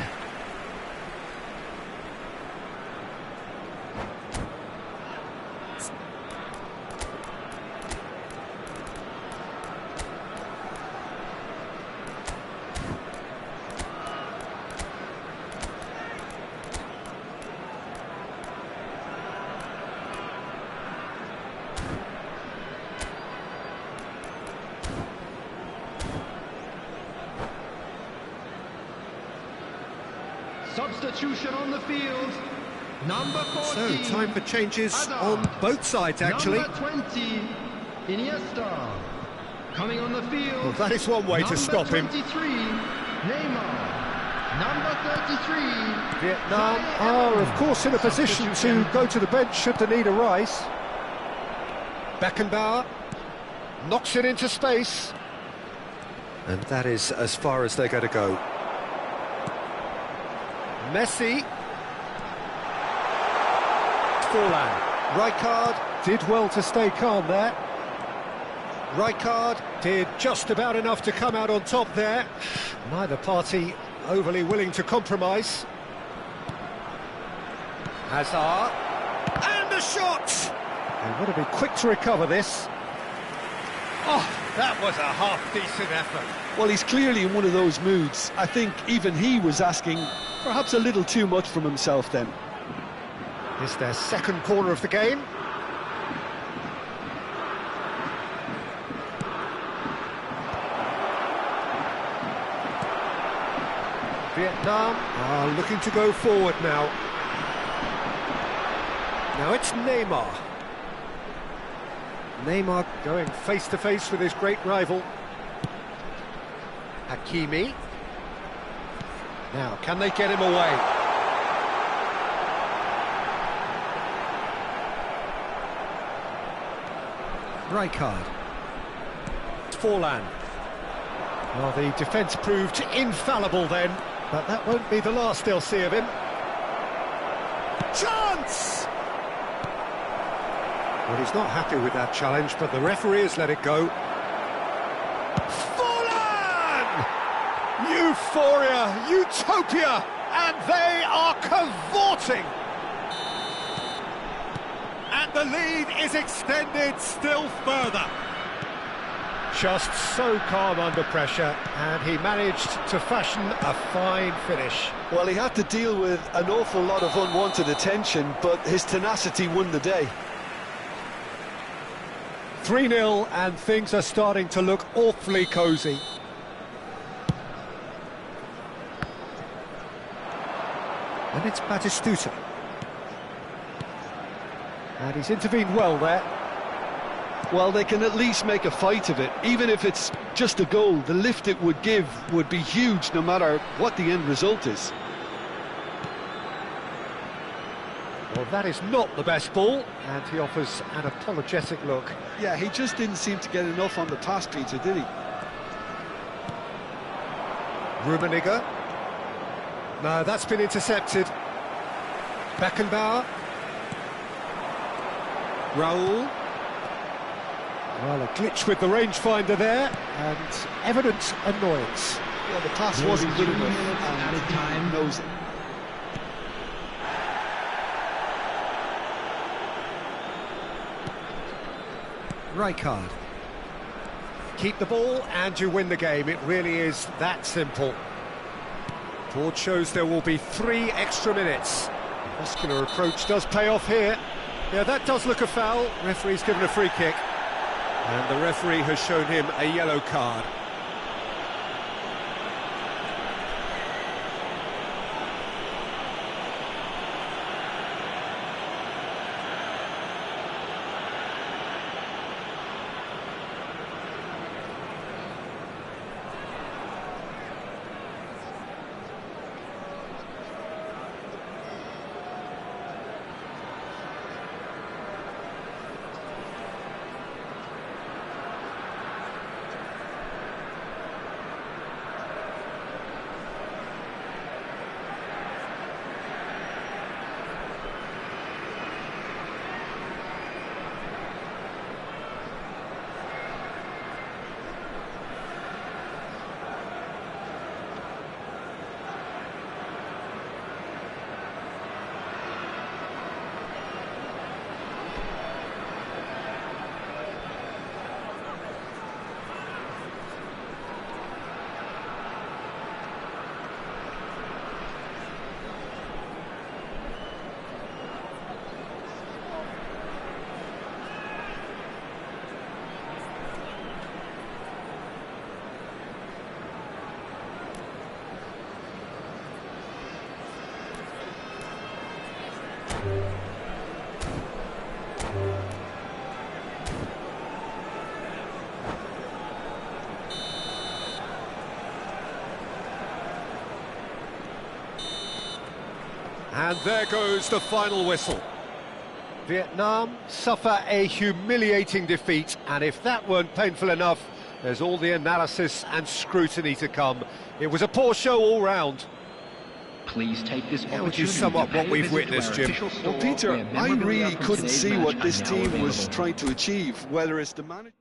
Substitution on the field. Number 14. So, time for changes on both sides, actually. Number 20, Iniesta. Coming on the field. Well, that is one way to stop him. Number 23, Neymar. Number 33. Vietnam are, of course, in a position to go to the bench should the need arise. Beckenbauer knocks it into space. And that is as far as they're going to go. Messi. Forlan. Rijkaard did well to stay calm there. Rijkaard did just about enough to come out on top there. Neither party overly willing to compromise. Hazard. And a shot! They want to be quick to recover this. Oh, that was a half-decent effort. Well, he's clearly in one of those moods. I think even he was asking perhaps a little too much from himself then. It's their second corner of the game. Vietnam are looking to go forward now. Now it's Neymar. Neymar going face-to-face with his great rival. Hakimi. Now, can they get him away? Rijkaard. Forlan. Well, the defence proved infallible then, but that won't be the last they'll see of him. Chance! Well, he's not happy with that challenge, but the referee has let it go. Forlan! Euphoria, utopia, and they are cavorting! And the lead is extended still further. Just so calm under pressure, and he managed to fashion a fine finish. Well, he had to deal with an awful lot of unwanted attention, but his tenacity won the day. 3-0, and things are starting to look awfully cosy. And it's Batistuta. And he's intervened well there. Well, they can at least make a fight of it. Even if it's just a goal, the lift it would give would be huge no matter what the end result is. Well, that is not the best ball, and he offers an apologetic look. Yeah, he just didn't seem to get enough on the pass, Peter, did he? Rummenigge. No, that's been intercepted. Beckenbauer. Raul. Well, a glitch with the rangefinder there, and evident annoyance. Yeah, the pass wasn't good enough, and he knows it. Rijkaard. Keep the ball and you win the game. It really is that simple. Board shows there will be 3 extra minutes. Muscular approach does pay off here. Yeah, that does look a foul. Referee's given a free kick. And the referee has shown him a yellow card. And there goes the final whistle. Vietnam suffer a humiliating defeat, and if that weren't painful enough, there's all the analysis and scrutiny to come. It was a poor show all round. Please take this How would you sum up what we've witnessed, Jim? Well, Peter, I really couldn't see what this team was trying to achieve, whether it's the manager...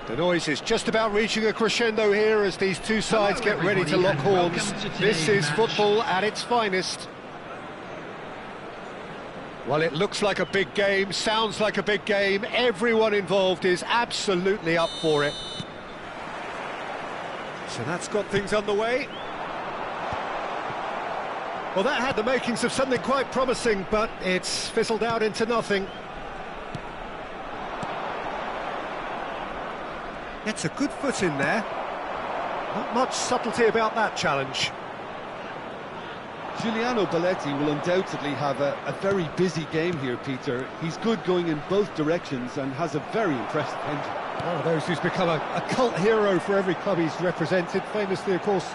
The noise is just about reaching a crescendo here as these two sides get ready to lock horns. This is football at its finest. Well, it looks like a big game, sounds like a big game. Everyone involved is absolutely up for it. So that's got things underway. Well, that had the makings of something quite promising, but it's fizzled out into nothing. Gets a good foot in there. Not much subtlety about that challenge. Giuliano Belletti will undoubtedly have a very busy game here, Peter. He's good going in both directions and has a very impressive engine. One of those who's become a cult hero for every club he's represented. Famously, of course,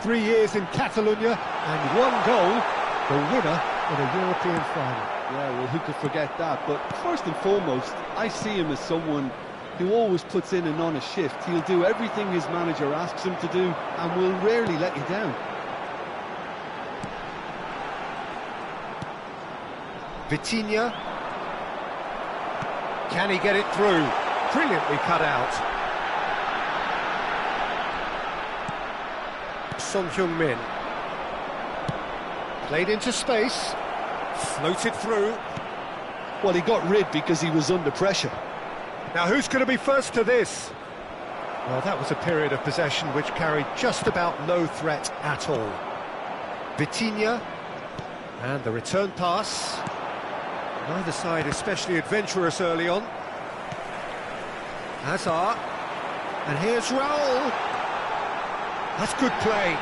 3 years in Catalonia and 1 goal, the winner in a European final. Yeah, well, who could forget that? But first and foremost, I see him as someone who always puts in an honest shift. He'll do everything his manager asks him to do and will rarely let you down. Vitinha. Can he get it through? Brilliantly cut out. Son Heung-min. Played into space. Floated through. Well, he got rid because he was under pressure. Now, who's going to be first to this? Well, that was a period of possession which carried just about no threat at all. Vitinha, and the return pass. Neither side especially adventurous early on. Hazard, and here's Raul. That's good play.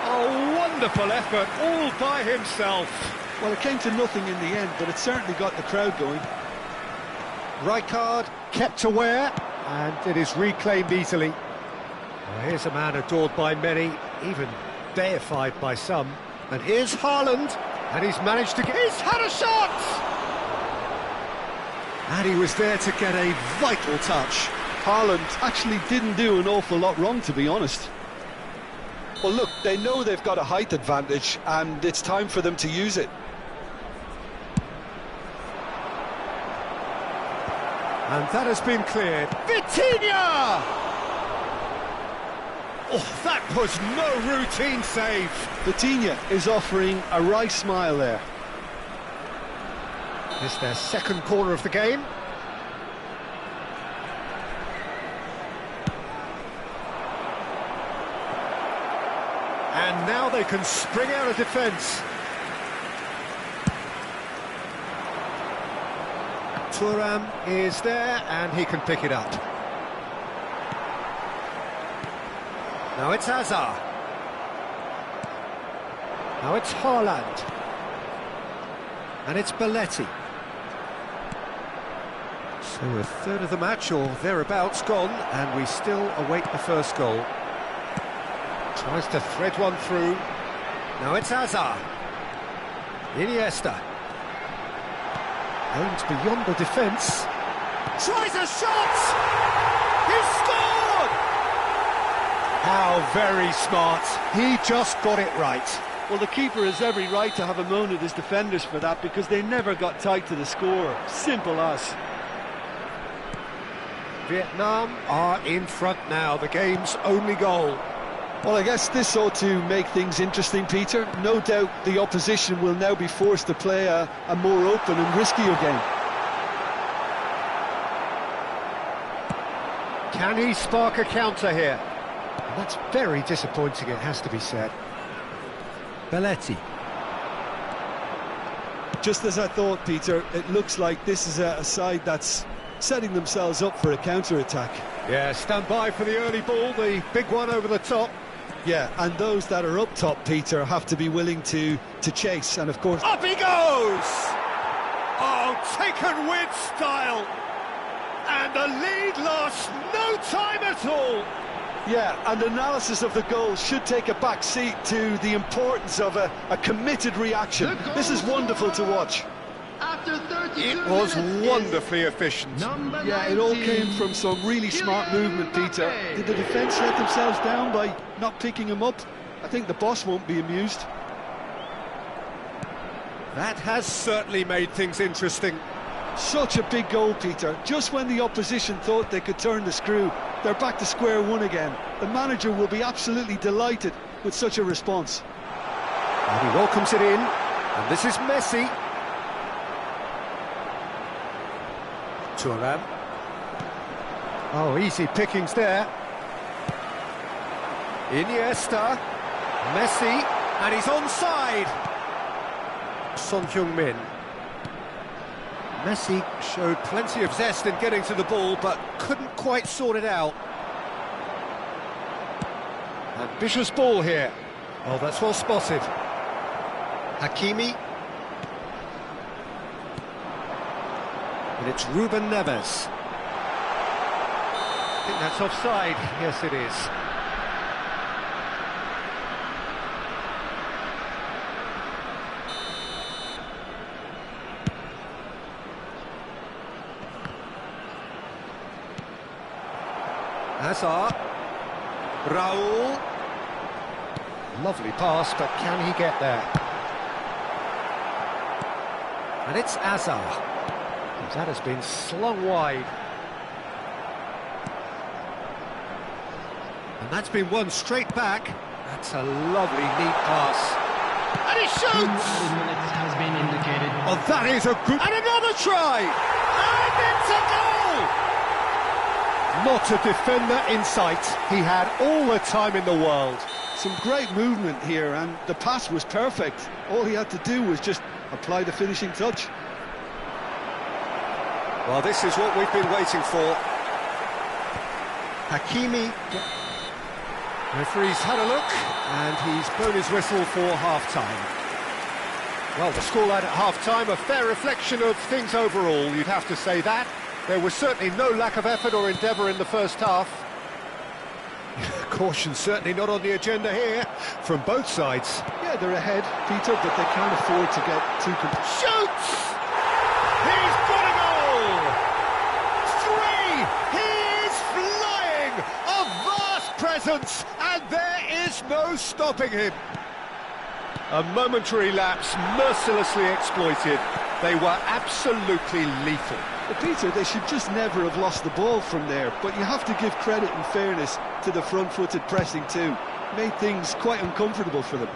Oh, wonderful effort, all by himself. Well, it came to nothing in the end, but it certainly got the crowd going. Rijkaard kept aware, and it is reclaimed easily. Well, here's a man adored by many, even deified by some. And here's Haaland, and he's managed to get... He's had a shot! And he was there to get a vital touch. Haaland actually didn't do an awful lot wrong, to be honest. Well, look, they know they've got a height advantage, and it's time for them to use it. And that has been cleared. Vitinha! Oh, that was no routine save. Vitinha is offering a wry smile there. It's their second corner of the game. And now they can spring out of defence. Thuram is there, and he can pick it up. Now it's Hazard. Now it's Haaland. And it's Belletti. So a third of the match, or thereabouts, gone, and we still await the first goal. Tries to thread one through. Now it's Hazard. Iniesta. Aims beyond the defence. Tries a shot! He scored! How very smart. He just got it right. Well, the keeper has every right to have a moan at his defenders for that, because they never got tight to the score. Simple as. Vietnam are in front now, the game's only goal. Well, I guess this ought to make things interesting, Peter. No doubt the opposition will now be forced to play a more open and riskier game. Can he spark a counter here? And that's very disappointing, it has to be said. Belletti. Just as I thought, Peter, it looks like this is a side that's setting themselves up for a counter-attack. Yeah, stand by for the early ball, the big one over the top. Yeah, and those that are up top, Peter, have to be willing to chase, and of course... Up he goes! Oh, taken with style! And the lead lost no time at all! Yeah, and analysis of the goal should take a back seat to the importance of a committed reaction. This is wonderful to watch. After 32 It was minutes, wonderfully efficient. Yeah, it all came from some really smart movement, Peter. Did the defence let themselves down by not picking him up? I think the boss won't be amused. That has certainly made things interesting. Such a big goal, Peter. Just when the opposition thought they could turn the screw, they're back to square one again. The manager will be absolutely delighted with such a response. And he welcomes it in, and this is Messi. Thuram. Oh, easy pickings there. Iniesta. Messi, and he's onside. Son Heung-min. Messi showed plenty of zest in getting to the ball, but couldn't quite sort it out. Ambitious ball here. Oh, that's well spotted. Hakimi. And it's Ruben Neves. I think that's offside. Yes, it is. Hazard. Raul. Lovely pass, but can he get there? And it's Hazard. That has been slung wide. And that's been won straight back. That's a lovely, neat pass. And he shoots! 2 minutes has been indicated. Oh, that is a good... And another try! And it's a goal! Not a defender in sight. He had all the time in the world. Some great movement here, and the pass was perfect. All he had to do was just apply the finishing touch. Well, this is what we've been waiting for. Hakimi. Referee's had a look, and he's blown his whistle for half-time. Well, the scoreline at half-time, a fair reflection of things overall, you'd have to say that. There was certainly no lack of effort or endeavour in the first half. Caution certainly not on the agenda here, from both sides. Yeah, they're ahead, Peter, but they can't afford to get too... Shoots! He's got a goal! 3! He is flying! A vast presence, and there is no stopping him. A momentary lapse, mercilessly exploited. They were absolutely lethal. But Peter, they should just never have lost the ball from there, but you have to give credit and fairness to the front-footed pressing too. Made things quite uncomfortable for them.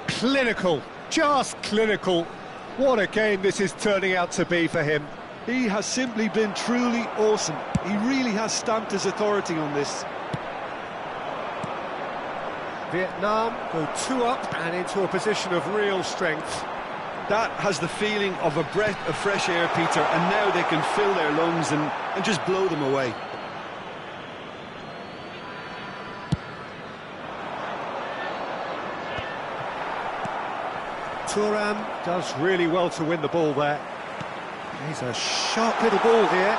Clinical, just clinical. What a game this is turning out to be for him. He has simply been truly awesome. He really has stamped his authority on this. Vietnam go 2 up and into a position of real strength. That has the feeling of a breath of fresh air, Peter, and now they can fill their lungs and just blow them away. Thuram does really well to win the ball there. He's a sharp little ball here.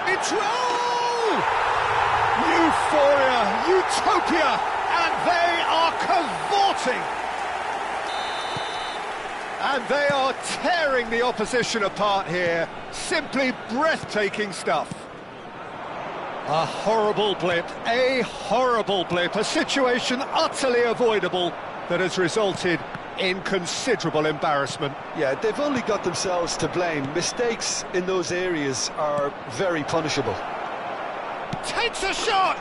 It's roll! Euphoria, utopia, and they are cavorting. And they are tearing the opposition apart here. Simply breathtaking stuff. A horrible blip, a situation utterly avoidable that has resulted in considerable embarrassment. Yeah, they've only got themselves to blame. Mistakes in those areas are very punishable. Takes a shot!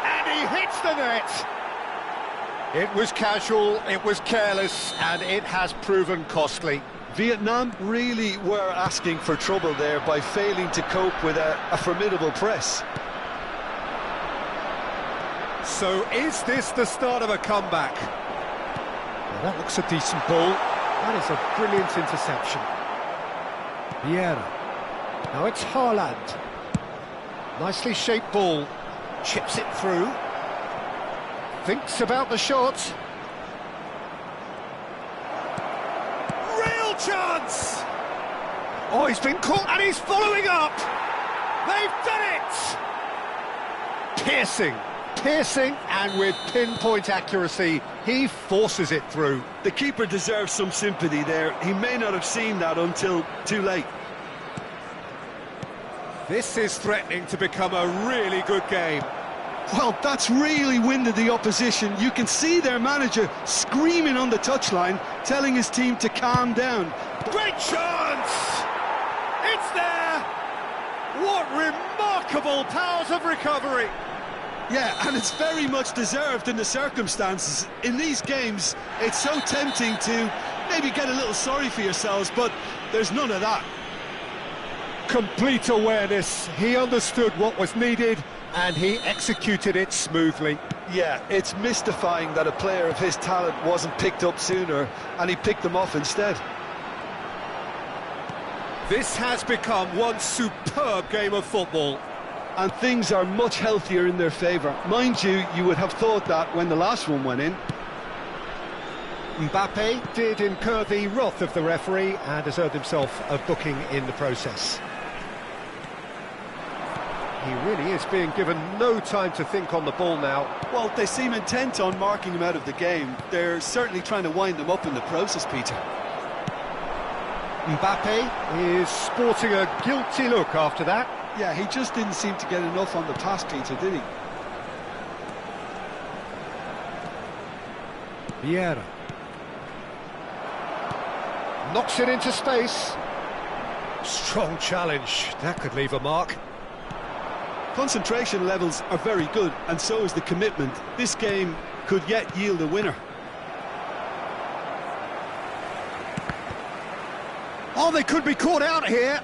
And he hits the net! It was casual, it was careless, and it has proven costly. Vietnam really were asking for trouble there by failing to cope with a formidable press. So is this the start of a comeback? Well, that looks a decent ball. That is a brilliant interception. Vieira. Now it's Haaland. Nicely shaped ball. Chips it through. Thinks about the shot. Real chance! Oh, he's been caught and he's following up! They've done it! Piercing, and with pinpoint accuracy, he forces it through. The keeper deserves some sympathy there. He may not have seen that until too late. This is threatening to become a really good game. Well, that's really winded the opposition. You can see their manager screaming on the touchline, telling his team to calm down. Great chance! It's there! What remarkable powers of recovery! Yeah, and it's very much deserved in the circumstances. In these games, it's so tempting to maybe get a little sorry for yourselves, but there's none of that. Complete awareness. He understood what was needed, and he executed it smoothly. Yeah, it's mystifying that a player of his talent wasn't picked up sooner, and he picked them off instead. This has become one superb game of football. And things are much healthier in their favour. Mind you, you would have thought that when the last one went in. Mbappe did incur the wrath of the referee and has earned himself a booking in the process. He really is being given no time to think on the ball now. Well, they seem intent on marking him out of the game. They're certainly trying to wind them up in the process, Peter. Mbappe is sporting a guilty look after that. Yeah, he just didn't seem to get enough on the pass, Peter, did he? Vieira. Knocks it into space. Strong challenge. That could leave a mark. Concentration levels are very good, and so is the commitment. This game could yet yield a winner. Oh, they could be caught out here.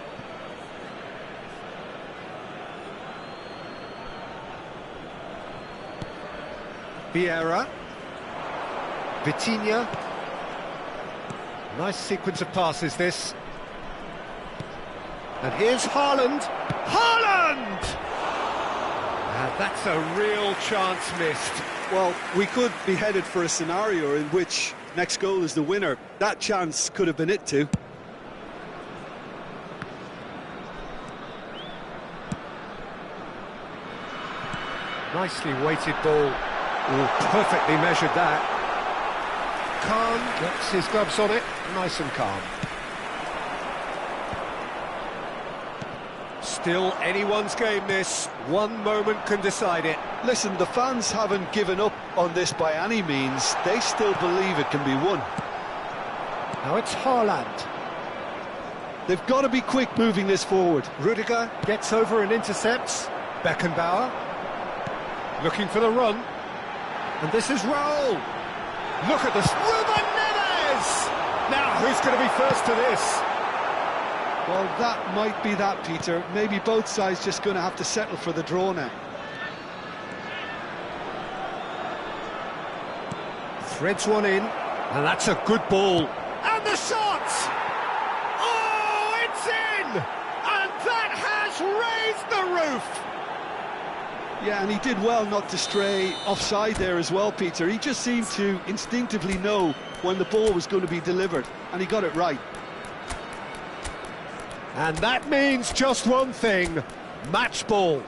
Vieira. Vitinha. Nice sequence of passes, this. And here's Haaland. Haaland! And that's a real chance missed. Well, we could be headed for a scenario in which next goal is the winner. That chance could have been it too. Nicely weighted ball. Oh, perfectly measured that. Khan gets his gloves on it, nice and calm. Still anyone's game this, one moment can decide it. Listen, the fans haven't given up on this by any means. They still believe it can be won. Now it's Haaland. They've got to be quick moving this forward. Rudiger gets over and intercepts. Beckenbauer looking for the run. And this is Raul. Look at this. Ruben Neves! Now going to be first to this? Well, that might be that, Peter. Maybe both sides just going to have to settle for the draw now. Threads one in, and that's a good ball. And the shot! Oh, it's in! And that has raised the roof! Yeah, and he did well not to stray offside there as well, Peter. He just seemed to instinctively know when the ball was going to be delivered, and he got it right. And that means just one thing, match ball.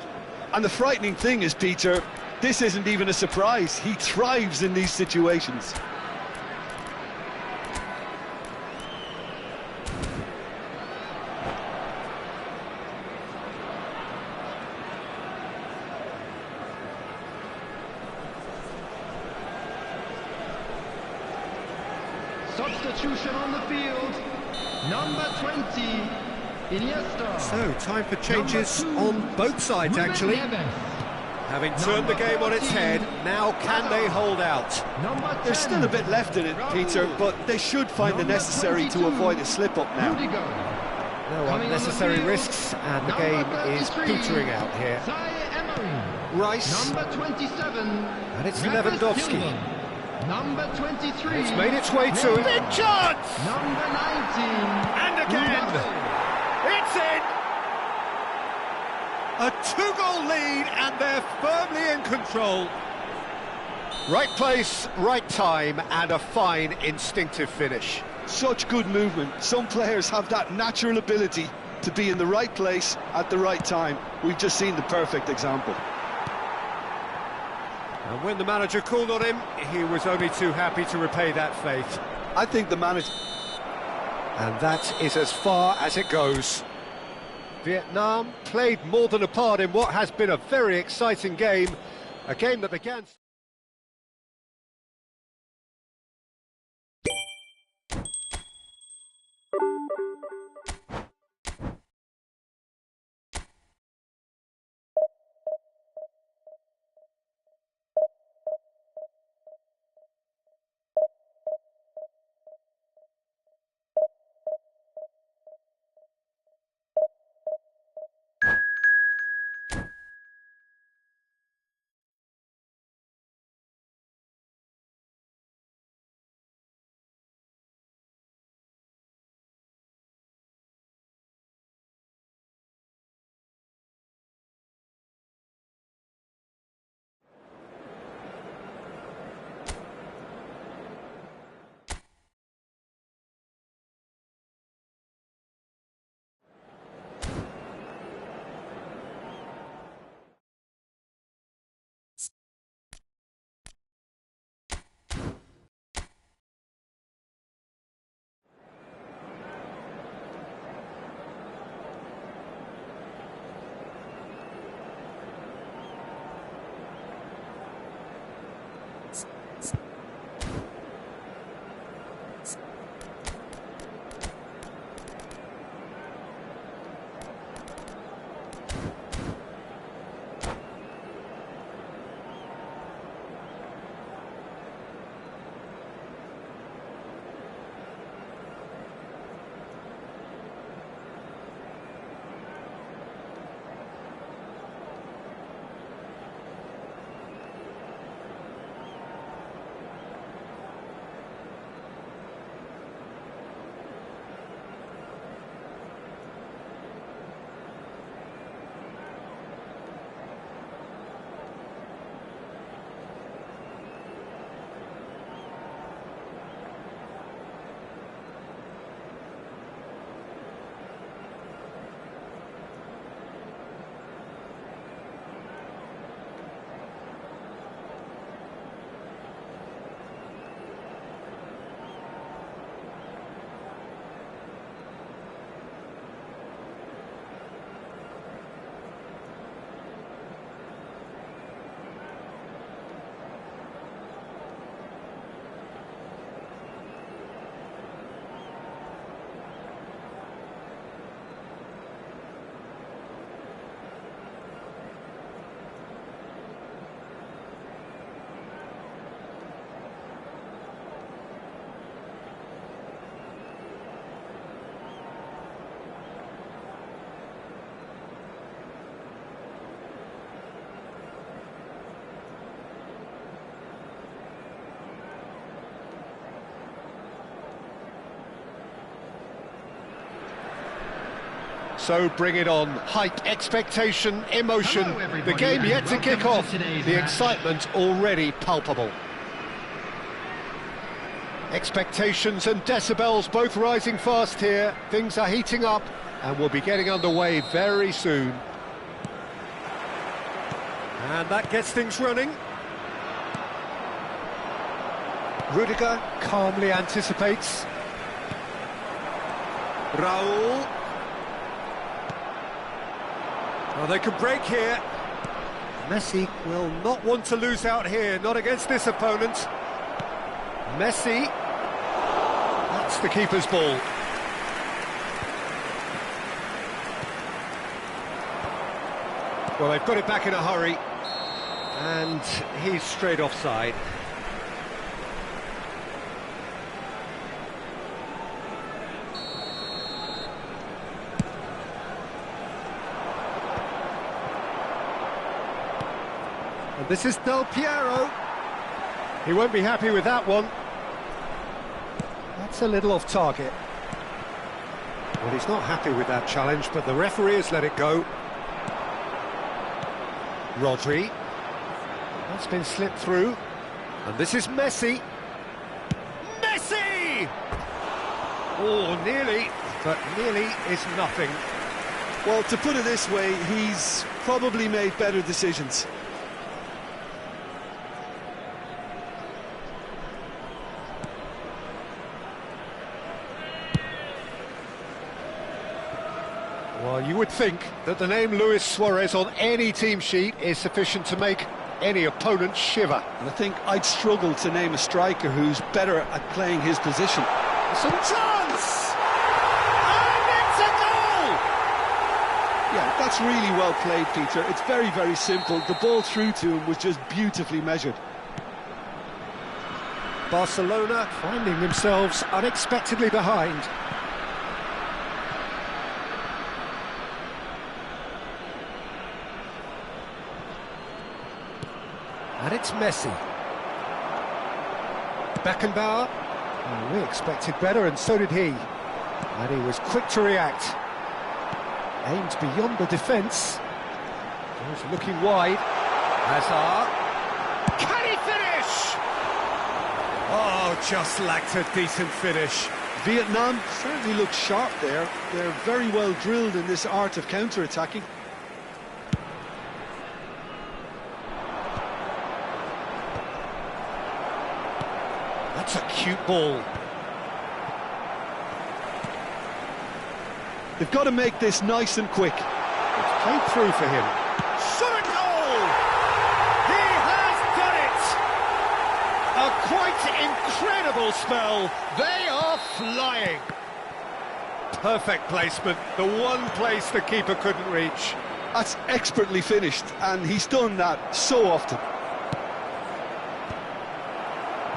And the frightening thing is, Peter, this isn't even a surprise. He thrives in these situations. Substitution on the field. Number 20, Iniesta. So, time for changes on both sides, actually. Having turned the game on its head, now can they hold out? There's still a bit left in it, Peter, but they should find the necessary to avoid a slip-up now. No unnecessary risks, and the game is petering out here. Rice, Number 27, and it's Lewandowski. Number 23, It's made its way to it. Big chance! Number 19, And again! It's in! A two-goal lead, and they're firmly in control. Right place, right time, and a fine instinctive finish. Such good movement. Some players have that natural ability to be in the right place at the right time. We've just seen the perfect example. And when the manager called on him, he was only too happy to repay that faith. I think the manager... And that is as far as it goes. Vietnam played more than a part in what has been a very exciting game. A game that began... So bring it on. Hype, expectation, emotion. Hello, The game yet to kick welcome off. to today's The match. excitement already palpable. Expectations and decibels both rising fast here. Things are heating up and we'll be getting underway very soon. And that gets things running. Rudiger calmly anticipates. Raul. Oh, they could break here. Messi will not want to lose out here, not against this opponent. Messi. That's the keeper's ball. Well, they've got it back in a hurry. And he's straight offside. And this is Del Piero. He won't be happy with that one. That's a little off target. Well, he's not happy with that challenge, but the referee has let it go. Rodri. That's been slipped through. And this is Messi. Messi! Oh, nearly, but nearly is nothing. Well, to put it this way, he's probably made better decisions. Well, you would think that the name Luis Suarez on any team sheet is sufficient to make any opponent shiver. And I think I'd struggle to name a striker who's better at playing his position. Some chance! And it's a goal! Yeah, that's really well played, Peter. It's very, very simple. The ball through to him was just beautifully measured. Barcelona finding themselves unexpectedly behind. And it's Messi. Beckenbauer. Oh, we expected better, and so did he. And he was quick to react. Aimed beyond the defence. He's looking wide. Hazard. Can he finish? Oh, just lacked a decent finish. Vietnam certainly looked sharp there. They're very well drilled in this art of counter-attacking. That's a cute ball. They've got to make this nice and quick. It's played through for him. Shot a goal! He has done it! A quite incredible spell. They are flying. Perfect placement. The one place the keeper couldn't reach. That's expertly finished, and he's done that so often.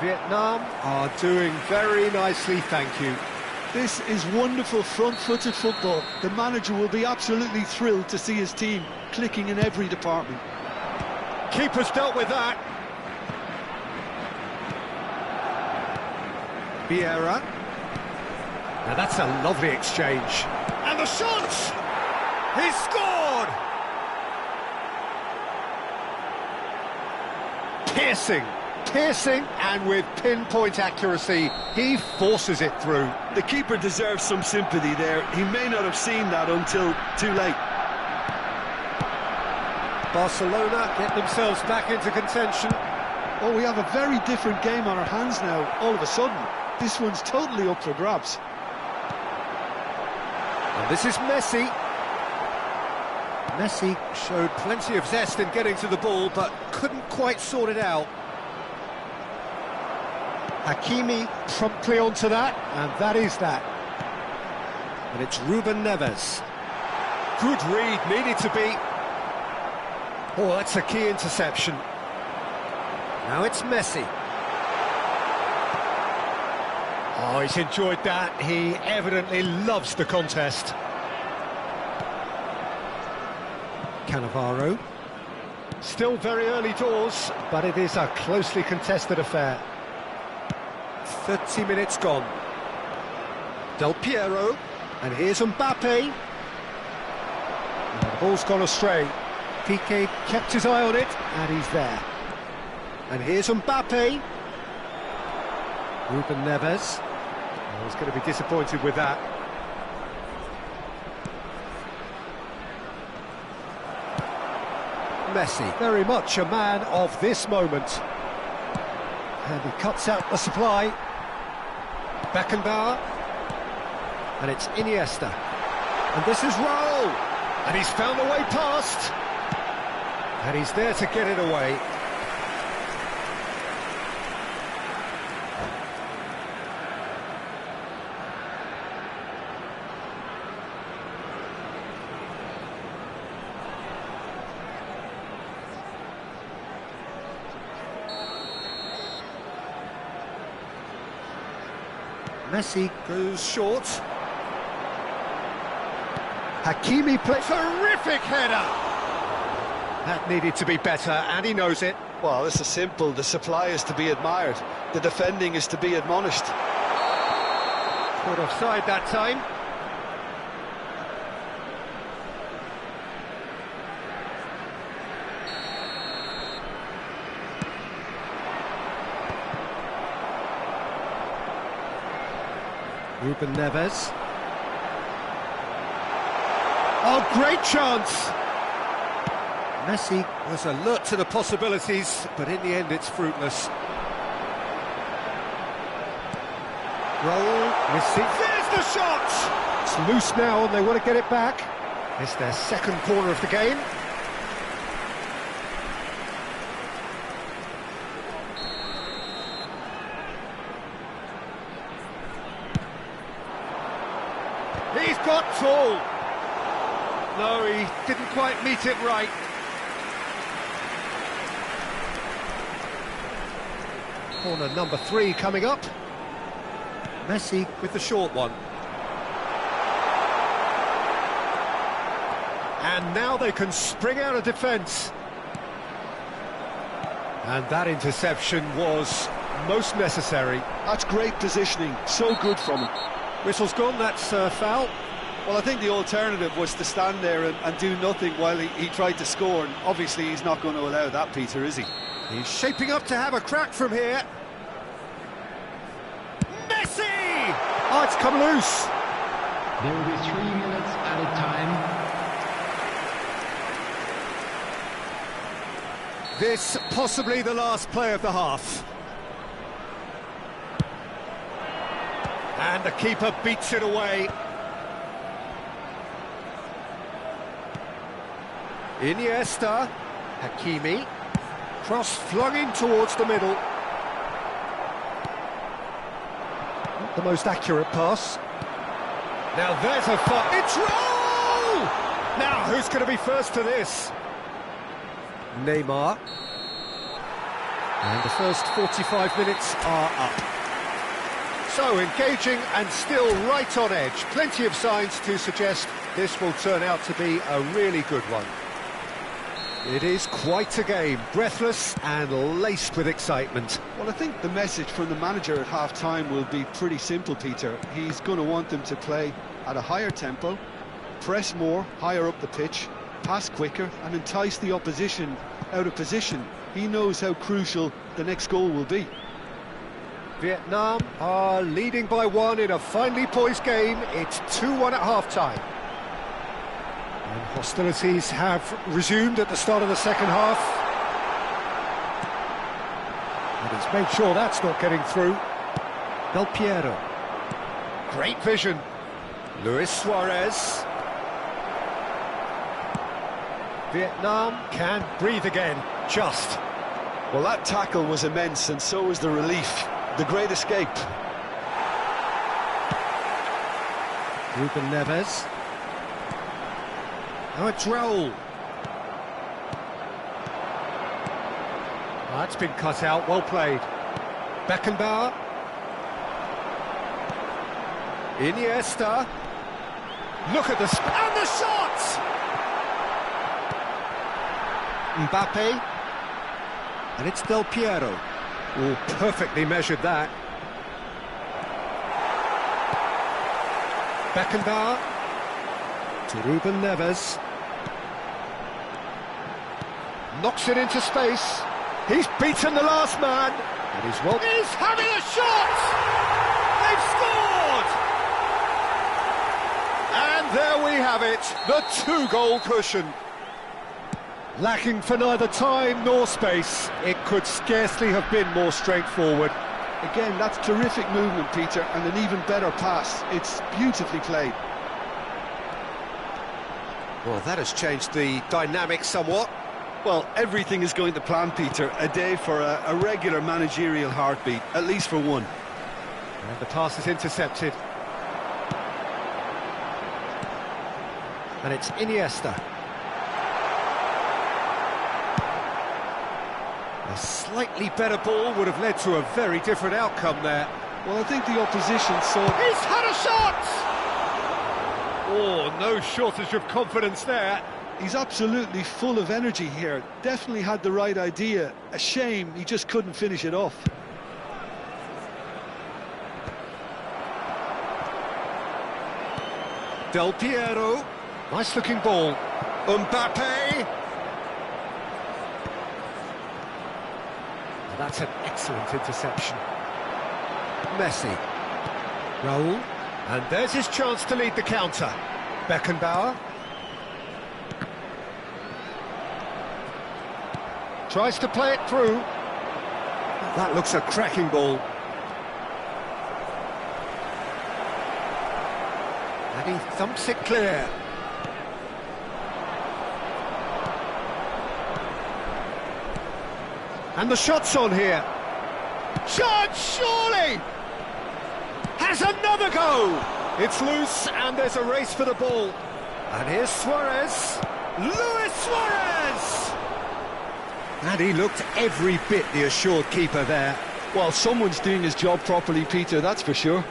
Vietnam are doing very nicely, thank you. This is wonderful front-footed football. The manager will be absolutely thrilled to see his team clicking in every department. Keeper's dealt with that. Vieira. Now that's a lovely exchange. And the shot! He's scored! Piercing, and with pinpoint accuracy, he forces it through. The keeper deserves some sympathy there. He may not have seen that until too late. Barcelona get themselves back into contention. Oh, we have a very different game on our hands now, all of a sudden. This one's totally up for grabs. And this is Messi. Messi showed plenty of zest in getting to the ball, but couldn't quite sort it out. Hakimi promptly onto that, and that is that. And it's Ruben Neves. Good read, needed to be. Oh, that's a key interception. Now it's Messi. Oh, he's enjoyed that. He evidently loves the contest. Cannavaro. Still very early doors, but it is a closely contested affair. 30 minutes gone. Del Piero, and here's Mbappe. Ball's gone astray. Piqué kept his eye on it, and he's there. And here's Mbappe. Ruben Neves. Oh, he's going to be disappointed with that. Messi, very much a man of this moment. And he cuts out the supply. Beckenbauer. And it's Iniesta. And this is Raul. And he's found a way past. And he's there to get it away. Messi goes short. Hakimi plays terrific header. That needed to be better, and he knows it. Well, this is simple. The supply is to be admired. The defending is to be admonished. Caught offside that time. Ruben Neves. Oh, great chance! Messi was alert to the possibilities, but in the end it's fruitless. Raul receives. There's the shot! It's loose now and they want to get it back. It's their second corner of the game. He's got tall. No, he didn't quite meet it right. Corner number 3 coming up. Messi with the short one. And now they can spring out of defence. And that interception was most necessary. That's great positioning, so good from him. Whistle's gone, that's a foul. Well, I think the alternative was to stand there and do nothing while he tried to score, and obviously he's not going to allow that, Peter, is he? He's shaping up to have a crack from here. Messi! Oh, it's come loose. There will be 3 minutes added time. This possibly the last play of the half. And the keeper beats it away. Iniesta, Hakimi, cross flung in towards the middle. Not the most accurate pass. Now there's a far. It's Raul! Now who's going to be first to this? Neymar. And the first 45 minutes are up. So engaging and still right on edge. Plenty of signs to suggest this will turn out to be a really good one. It is quite a game, breathless and laced with excitement. Well, I think the message from the manager at half-time will be pretty simple, Peter. He's going to want them to play at a higher tempo, press more, higher up the pitch, pass quicker and entice the opposition out of position. He knows how crucial the next goal will be. Vietnam are leading by 1 in a finely poised game. It's 2-1 at half-time. And hostilities have resumed at the start of the second half. And he's made sure that's not getting through. Del Piero. Great vision. Luis Suarez. Vietnam can breathe again, just. Well, that tackle was immense, and so was the relief. The great escape. Ruben Neves. Now it's Raul. That's been cut out, well played. Beckenbauer. Iniesta. Look at the and the shot! Mbappe. And it's Del Piero. Oh, perfectly measured that. Beckenbauer to Ruben Neves. Knocks it into space. He's beaten the last man. And he's having a shot! They've scored! And there we have it, the two-goal cushion. Lacking for neither time nor space, it could scarcely have been more straightforward. Again, that's terrific movement, Peter, and an even better pass. It's beautifully played. Well, that has changed the dynamic somewhat. Well, everything is going to plan, Peter. A day for a regular managerial heartbeat, at least for one. And the pass is intercepted. And it's Iniesta. A slightly better ball would have led to a very different outcome there. Well, I think the opposition saw... He's had a shot! Oh, no shortage of confidence there. He's absolutely full of energy here. Definitely had the right idea. A shame he just couldn't finish it off. Del Piero. Nice looking ball. Mbappe. Well, that's an excellent interception. Messi. Raul. And there's his chance to lead the counter. Beckenbauer. Tries to play it through. That looks a cracking ball. And he thumps it clear. And the shot's on here. Shot, surely! Has another go! It's loose and there's a race for the ball. And here's Suarez. Luis Suarez! And he looked every bit the assured keeper there. Well, someone's doing his job properly, Peter, that's for sure.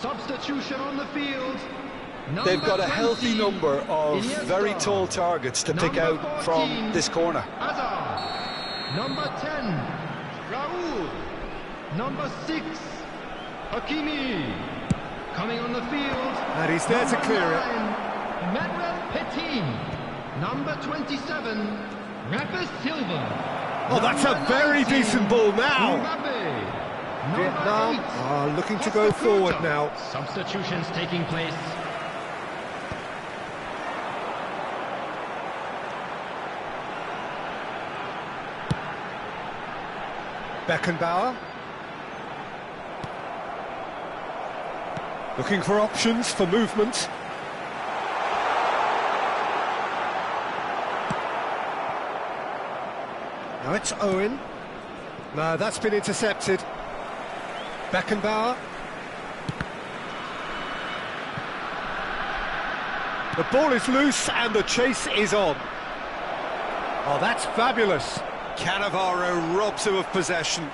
Substitution on the field. They've got a 20, healthy number of Iniesta. very tall targets to pick Number out 14, from this corner. Hazard. Number 10, Raul. Number 6, Hakimi. Coming on the field. And he's there to clear it. Manuel Petit. Number 27, Rafa Silva. Oh, that's a very decent ball now. Mbappe. Vietnam are looking to go forward now. Substitutions taking place. Beckenbauer. Looking for options for movement. Now it's Owen. No, that's been intercepted. Beckenbauer. The ball is loose and the chase is on. Oh, that's fabulous. Cannavaro robs him of possession.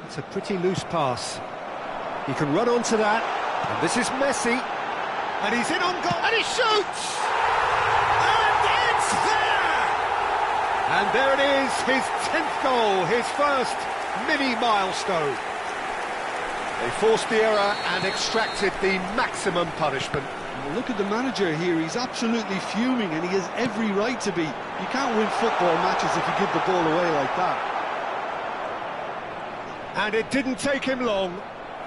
It's a pretty loose pass. He can run onto that. And this is Messi. And he's in on goal. And he shoots! And there it is, his 10th goal, his first mini milestone. They forced the error and extracted the maximum punishment. Well, look at the manager here, he's absolutely fuming and he has every right to be. You can't win football matches if you give the ball away like that. And it didn't take him long.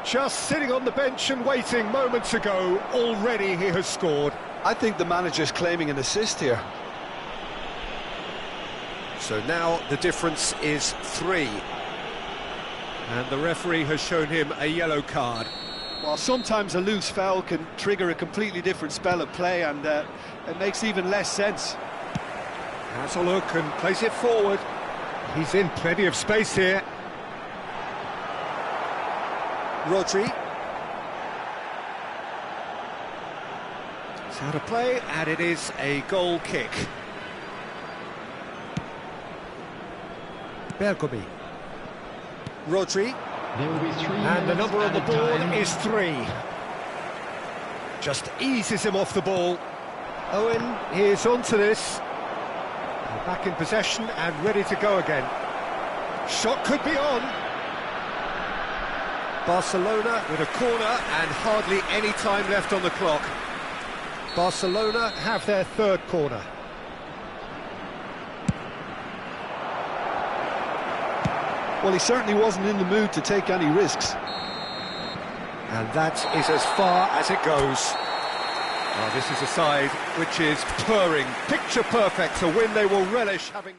Just sitting on the bench and waiting moments ago, already he has scored. I think the manager's claiming an assist here. So now the difference is 3. And the referee has shown him a yellow card. Well, sometimes a loose foul can trigger a completely different spell of play, and it makes even less sense. Has a look and plays it forward. He's in plenty of space here. Rodri. It's out of play, and it is a goal kick. Bergomi. Rodri. There will be 3 And the number on the minutes board added time. is 3. Just eases him off the ball. Owen is onto this. Back in possession and ready to go again. Shot could be on. Barcelona with a corner and hardly any time left on the clock. Barcelona have their 3rd corner. Well, he certainly wasn't in the mood to take any risks. And that is as far as it goes. Well, this is a side which is purring, picture perfect, a win they will relish having.